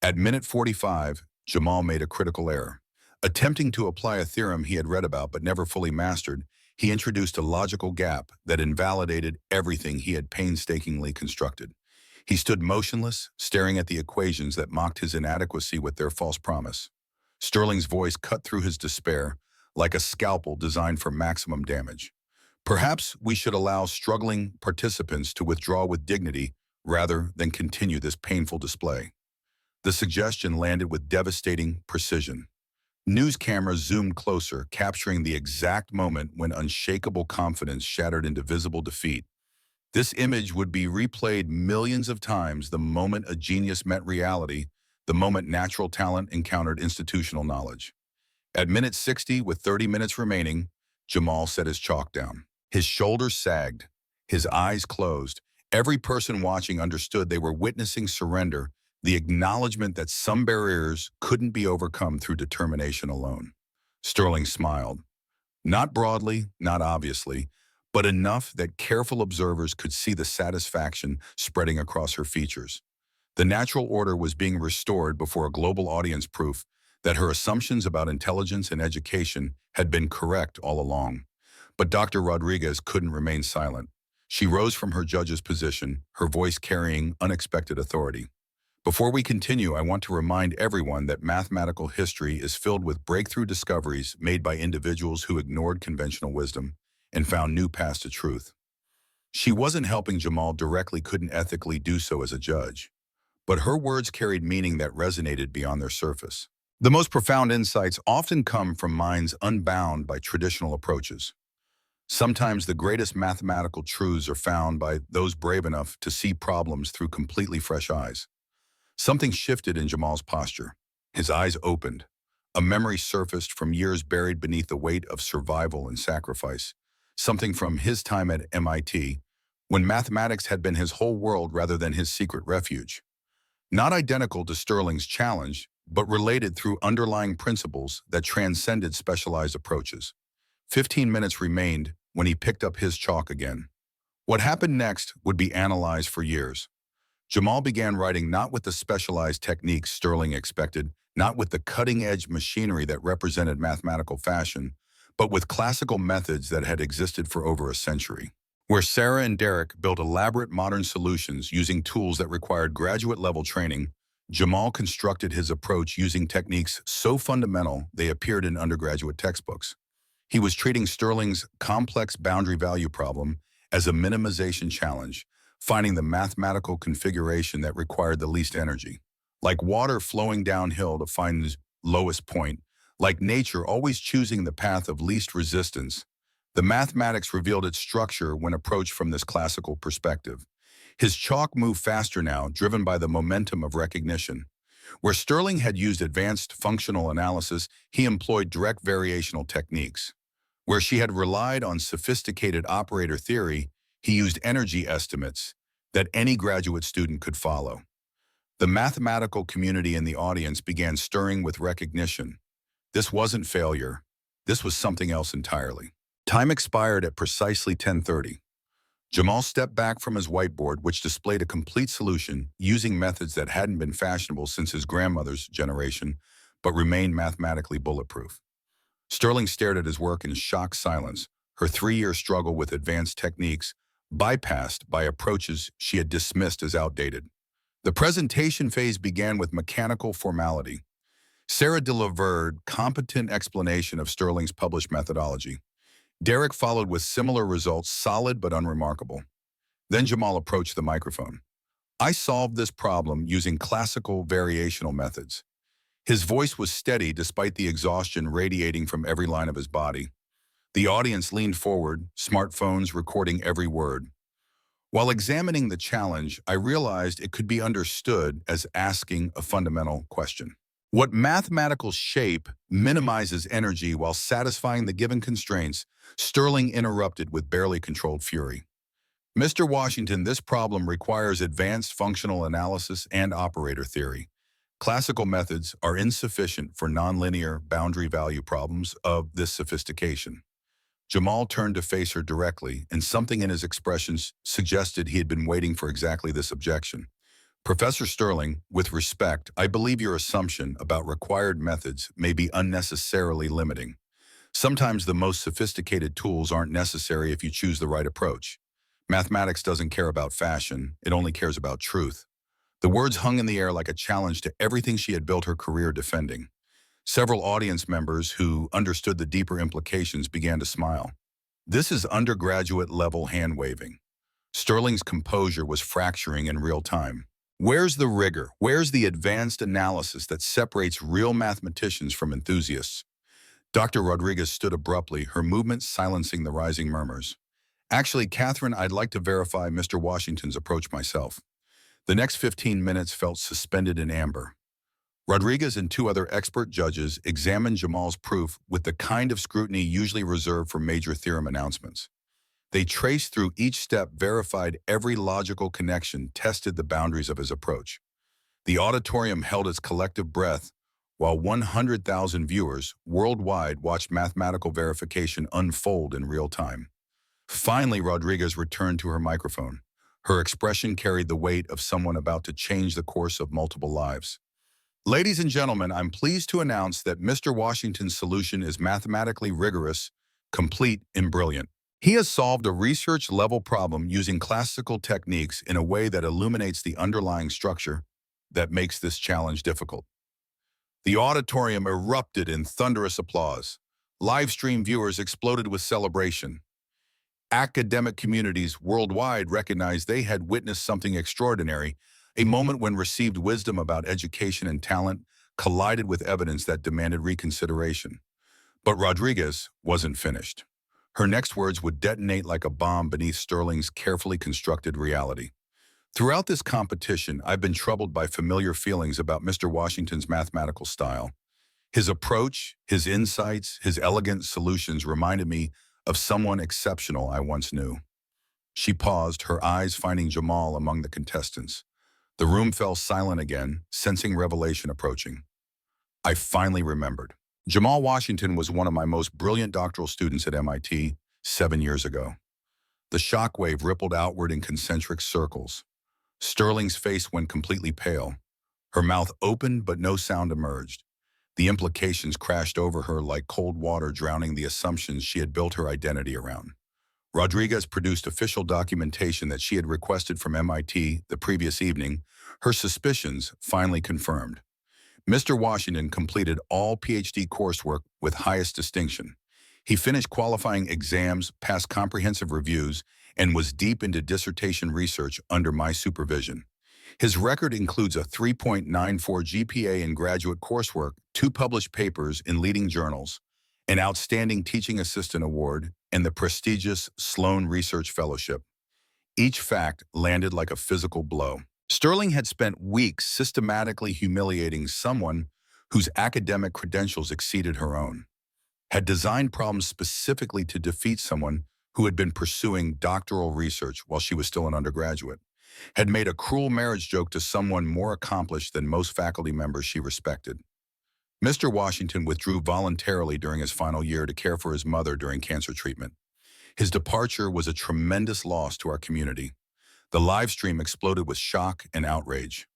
At minute 45, Jamal made a critical error. Attempting to apply a theorem he had read about but never fully mastered, he introduced a logical gap that invalidated everything he had painstakingly constructed. He stood motionless, staring at the equations that mocked his inadequacy with their false promise. Sterling's voice cut through his despair like a scalpel designed for maximum damage. Perhaps we should allow struggling participants to withdraw with dignity rather than continue this painful display. The suggestion landed with devastating precision. News cameras zoomed closer, capturing the exact moment when unshakable confidence shattered into visible defeat. This image would be replayed millions of times, the moment a genius met reality, the moment natural talent encountered institutional knowledge. At minute 60, with 30 minutes remaining, Jamal set his chalk down. His shoulders sagged, his eyes closed. Every person watching understood they were witnessing surrender, the acknowledgement that some barriers couldn't be overcome through determination alone. Sterling smiled. Not broadly, not obviously, but enough that careful observers could see the satisfaction spreading across her features. The natural order was being restored before a global audience, proof that her assumptions about intelligence and education had been correct all along. But Dr. Rodriguez couldn't remain silent. She rose from her judge's position, her voice carrying unexpected authority. Before we continue, I want to remind everyone that mathematical history is filled with breakthrough discoveries made by individuals who ignored conventional wisdom and found new paths to truth. She wasn't helping Jamal directly, couldn't ethically do so as a judge, but her words carried meaning that resonated beyond their surface. The most profound insights often come from minds unbound by traditional approaches. Sometimes the greatest mathematical truths are found by those brave enough to see problems through completely fresh eyes. Something shifted in Jamal's posture. His eyes opened. A memory surfaced from years buried beneath the weight of survival and sacrifice. Something from his time at MIT, when mathematics had been his whole world rather than his secret refuge. Not identical to Sterling's challenge, but related through underlying principles that transcended specialized approaches. 15 minutes remained when he picked up his chalk again. What happened next would be analyzed for years. Jamal began writing not with the specialized techniques Sterling expected, not with the cutting-edge machinery that represented mathematical fashion, but with classical methods that had existed for over a century. Where Sarah and Derek built elaborate modern solutions using tools that required graduate-level training, Jamal constructed his approach using techniques so fundamental they appeared in undergraduate textbooks. He was treating Sterling's complex boundary value problem as a minimization challenge, finding the mathematical configuration that required the least energy. Like water flowing downhill to find the lowest point, like nature always choosing the path of least resistance, the mathematics revealed its structure when approached from this classical perspective. His chalk moved faster now, driven by the momentum of recognition. Where Sterling had used advanced functional analysis, he employed direct variational techniques. Where she had relied on sophisticated operator theory, he used energy estimates that any graduate student could follow. The mathematical community in the audience began stirring with recognition. This wasn't failure. This was something else entirely. Time expired at precisely 10:30. Jamal stepped back from his whiteboard, which displayed a complete solution using methods that hadn't been fashionable since his grandmother's generation, but remained mathematically bulletproof. Sterling stared at his work in shocked silence, her 3-year struggle with advanced techniques bypassed by approaches she had dismissed as outdated. The presentation phase began with mechanical formality. Sarah delivered competent explanation of Sterling's published methodology. Derek followed with similar results, solid but unremarkable. Then Jamal approached the microphone. I solved this problem using classical variational methods. His voice was steady despite the exhaustion radiating from every line of his body. The audience leaned forward, smartphones recording every word. While examining the challenge, I realized it could be understood as asking a fundamental question. What mathematical shape minimizes energy while satisfying the given constraints? Sterling interrupted with barely controlled fury. Mr. Washington, this problem requires advanced functional analysis and operator theory. Classical methods are insufficient for nonlinear boundary value problems of this sophistication. Jamal turned to face her directly, and something in his expressions suggested he had been waiting for exactly this objection. Professor Sterling, with respect, I believe your assumption about required methods may be unnecessarily limiting. Sometimes the most sophisticated tools aren't necessary if you choose the right approach. Mathematics doesn't care about fashion, it only cares about truth. The words hung in the air like a challenge to everything she had built her career defending. Several audience members who understood the deeper implications began to smile. This is undergraduate-level hand-waving. Sterling's composure was fracturing in real time. Where's the rigor? Where's the advanced analysis that separates real mathematicians from enthusiasts? Dr. Rodriguez stood abruptly, her movements silencing the rising murmurs. Actually, Catherine, I'd like to verify Mr. Washington's approach myself. The next 15 minutes felt suspended in amber. Rodriguez and 2 other expert judges examined Jamal's proof with the kind of scrutiny usually reserved for major theorem announcements. They traced through each step, verified every logical connection, tested the boundaries of his approach. The auditorium held its collective breath while 100,000 viewers worldwide watched mathematical verification unfold in real time. Finally, Rodriguez returned to her microphone. Her expression carried the weight of someone about to change the course of multiple lives. Ladies and gentlemen, I'm pleased to announce that Mr. Washington's solution is mathematically rigorous, complete, and brilliant. He has solved a research-level problem using classical techniques in a way that illuminates the underlying structure that makes this challenge difficult. The auditorium erupted in thunderous applause. Live stream viewers exploded with celebration. Academic communities worldwide recognized they had witnessed something extraordinary, a moment when received wisdom about education and talent collided with evidence that demanded reconsideration. But Rodriguez wasn't finished. Her next words would detonate like a bomb beneath Sterling's carefully constructed reality. Throughout this competition, I've been troubled by familiar feelings about Mr. Washington's mathematical style. His approach, his insights, his elegant solutions reminded me of someone exceptional I once knew. She paused, her eyes finding Jamal among the contestants. The room fell silent again, sensing revelation approaching. I finally remembered. Jamal Washington was one of my most brilliant doctoral students at MIT 7 years ago. The shockwave rippled outward in concentric circles. Sterling's face went completely pale. Her mouth opened, but no sound emerged. The implications crashed over her like cold water drowning the assumptions she had built her identity around. Rodriguez produced official documentation that she had requested from MIT the previous evening, her suspicions finally confirmed. Mr. Washington completed all PhD coursework with highest distinction. He finished qualifying exams, passed comprehensive reviews, and was deep into dissertation research under my supervision. His record includes a 3.94 GPA in graduate coursework, 2 published papers in leading journals, an outstanding teaching assistant award, and the prestigious Sloan Research Fellowship. Each fact landed like a physical blow. Sterling had spent weeks systematically humiliating someone whose academic credentials exceeded her own, had designed problems specifically to defeat someone who had been pursuing doctoral research while she was still an undergraduate, had made a cruel marriage joke to someone more accomplished than most faculty members she respected. Mr. Washington withdrew voluntarily during his final year to care for his mother during cancer treatment. His departure was a tremendous loss to our community. The live stream exploded with shock and outrage.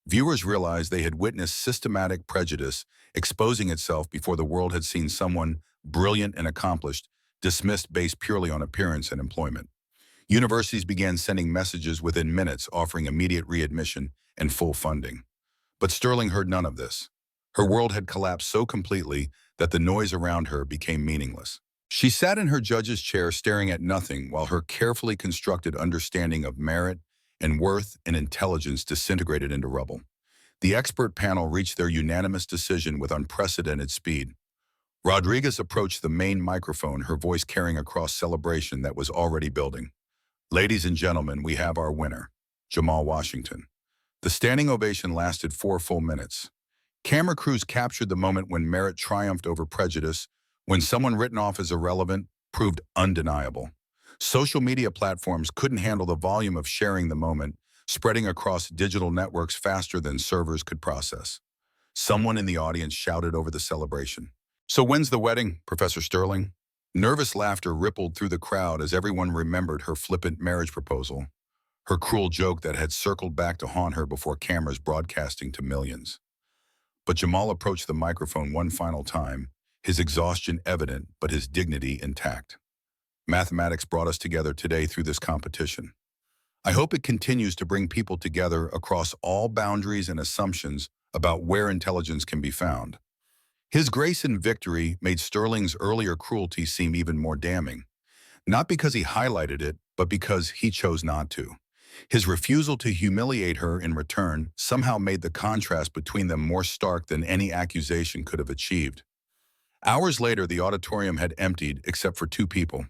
Viewers realized they had witnessed systematic prejudice exposing itself before the world had seen someone brilliant and accomplished dismissed based purely on appearance and employment. Universities began sending messages within minutes offering immediate readmission and full funding. But Sterling heard none of this. Her world had collapsed so completely that the noise around her became meaningless. She sat in her judge's chair staring at nothing while her carefully constructed understanding of merit and worth and intelligence disintegrated into rubble. The expert panel reached their unanimous decision with unprecedented speed. Rodriguez approached the main microphone, her voice carrying across celebration that was already building. Ladies and gentlemen, we have our winner, Jamal Washington. The standing ovation lasted 4 full minutes. Camera crews captured the moment when merit triumphed over prejudice, when someone written off as irrelevant proved undeniable. Social media platforms couldn't handle the volume of sharing the moment, spreading across digital networks faster than servers could process. Someone in the audience shouted over the celebration. "So when's the wedding, Professor Sterling?" Nervous laughter rippled through the crowd as everyone remembered her flippant marriage proposal, her cruel joke that had circled back to haunt her before cameras broadcasting to millions. But Jamal approached the microphone one final time, his exhaustion evident but his dignity intact. Mathematics brought us together today through this competition. I hope it continues to bring people together across all boundaries and assumptions about where intelligence can be found. His grace and victory made Sterling's earlier cruelty seem even more damning, not because he highlighted it, but because he chose not to. His refusal to humiliate her in return somehow made the contrast between them more stark than any accusation could have achieved. Hours later, the auditorium had emptied except for 2 people.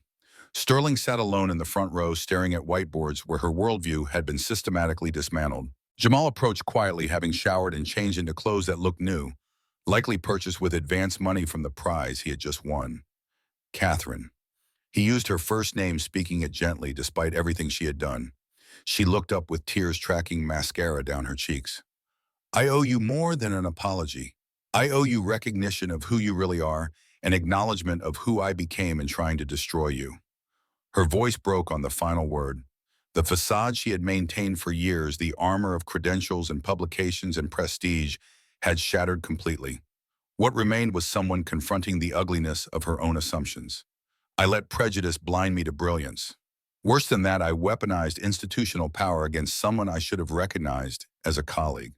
Sterling sat alone in the front row staring at whiteboards where her worldview had been systematically dismantled. Jamal approached quietly, having showered and changed into clothes that looked new, likely purchased with advance money from the prize he had just won. Catherine. He used her first name, speaking it gently despite everything she had done. She looked up with tears tracking mascara down her cheeks. "I owe you more than an apology. I owe you recognition of who you really are, and acknowledgement of who I became in trying to destroy you." Her voice broke on the final word. The facade she had maintained for years, the armor of credentials and publications and prestige, had shattered completely. What remained was someone confronting the ugliness of her own assumptions. I let prejudice blind me to brilliance. Worse than that, I weaponized institutional power against someone I should have recognized as a colleague.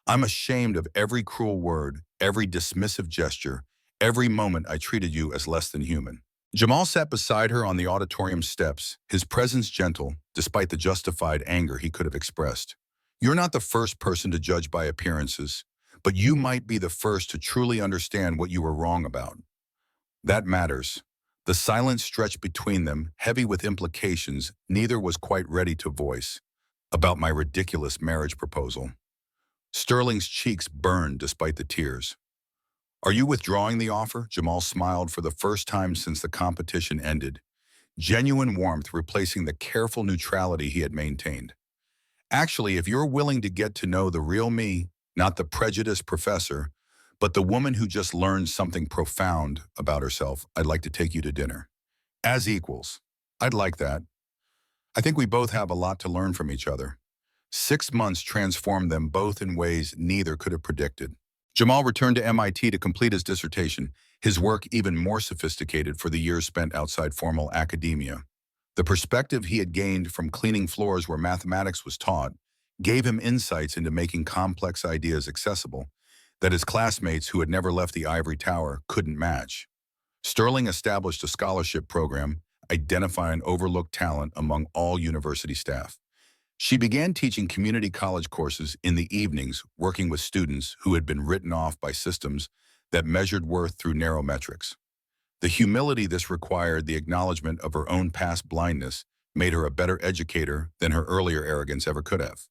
I'm ashamed of every cruel word, every dismissive gesture, every moment I treated you as less than human. Jamal sat beside her on the auditorium steps, his presence gentle, despite the justified anger he could have expressed. You're not the first person to judge by appearances, but you might be the first to truly understand what you were wrong about. That matters. The silence stretched between them, heavy with implications neither was quite ready to voice, about my ridiculous marriage proposal. Sterling's cheeks burned despite the tears. Are you withdrawing the offer? Jamal smiled for the first time since the competition ended, genuine warmth replacing the careful neutrality he had maintained. Actually, if you're willing to get to know the real me, not the prejudiced professor, but the woman who just learned something profound about herself, I'd like to take you to dinner. As equals. I'd like that. I think we both have a lot to learn from each other. 6 months transformed them both in ways neither could have predicted. Jamal returned to MIT to complete his dissertation, his work even more sophisticated for the years spent outside formal academia. The perspective he had gained from cleaning floors where mathematics was taught gave him insights into making complex ideas accessible that his classmates who had never left the ivory tower couldn't match. Sterling established a scholarship program identifying overlooked talent among all university staff. She began teaching community college courses in the evenings, working with students who had been written off by systems that measured worth through narrow metrics. The humility this required, the acknowledgement of her own past blindness, made her a better educator than her earlier arrogance ever could have.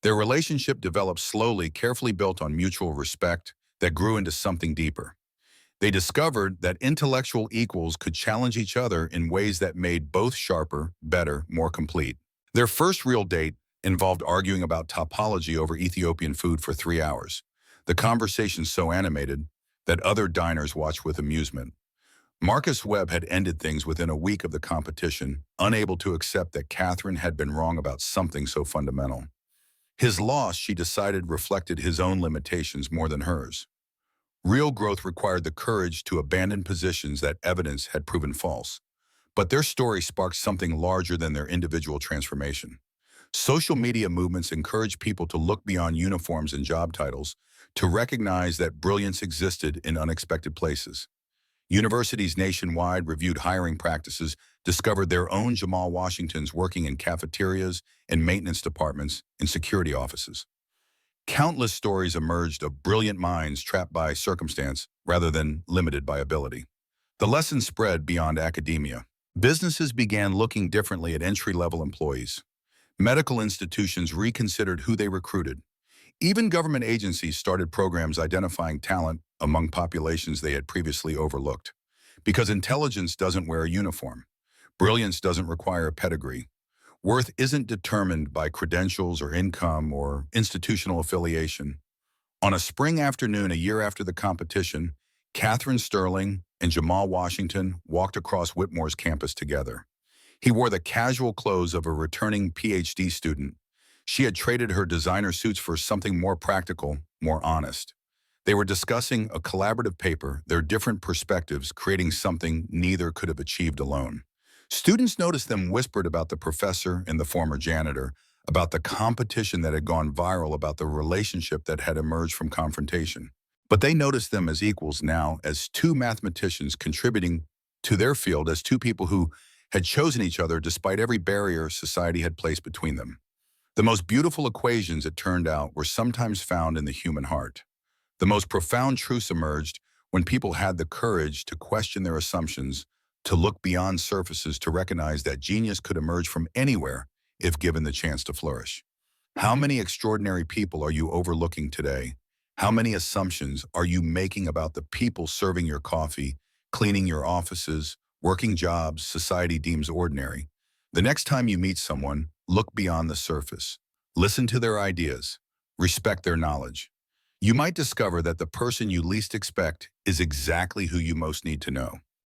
Their relationship developed slowly, carefully built on mutual respect that grew into something deeper. They discovered that intellectual equals could challenge each other in ways that made both sharper, better, more complete. Their first real date involved arguing about topology over Ethiopian food for 3 hours. The conversation so animated that other diners watched with amusement. Marcus Webb had ended things within a week of the competition, unable to accept that Catherine had been wrong about something so fundamental. His loss, she decided, reflected his own limitations more than hers. Real growth required the courage to abandon positions that evidence had proven false. But their story sparked something larger than their individual transformation. Social media movements encourage people to look beyond uniforms and job titles, to recognize that brilliance existed in unexpected places. Universities nationwide reviewed hiring practices, discovered their own Jamal Washingtons working in cafeterias and maintenance departments and security offices. Countless stories emerged of brilliant minds trapped by circumstance rather than limited by ability. The lesson spread beyond academia. Businesses began looking differently at entry-level employees. Medical institutions reconsidered who they recruited. Even government agencies started programs identifying talent among populations they had previously overlooked. Because intelligence doesn't wear a uniform. Brilliance doesn't require a pedigree. Worth isn't determined by credentials or income or institutional affiliation. On a spring afternoon a year after the competition, Catherine Sterling and Jamal Washington walked across Whitmore's campus together. He wore the casual clothes of a returning PhD student. She had traded her designer suits for something more practical, more honest. They were discussing a collaborative paper, their different perspectives creating something neither could have achieved alone. Students noticed them whispered about the professor and the former janitor, about the competition that had gone viral, about the relationship that had emerged from confrontation. But they noticed them as equals now, as two mathematicians contributing to their field, as two people who had chosen each other despite every barrier society had placed between them. The most beautiful equations, it turned out, were sometimes found in the human heart. The most profound truths emerged when people had the courage to question their assumptions, to look beyond surfaces, to recognize that genius could emerge from anywhere if given the chance to flourish. How many extraordinary people are you overlooking today? How many assumptions are you making about the people serving your coffee, cleaning your offices, working jobs society deems ordinary? The next time you meet someone, look beyond the surface. Listen to their ideas. Respect their knowledge. You might discover that the person you least expect is exactly who you most need to know.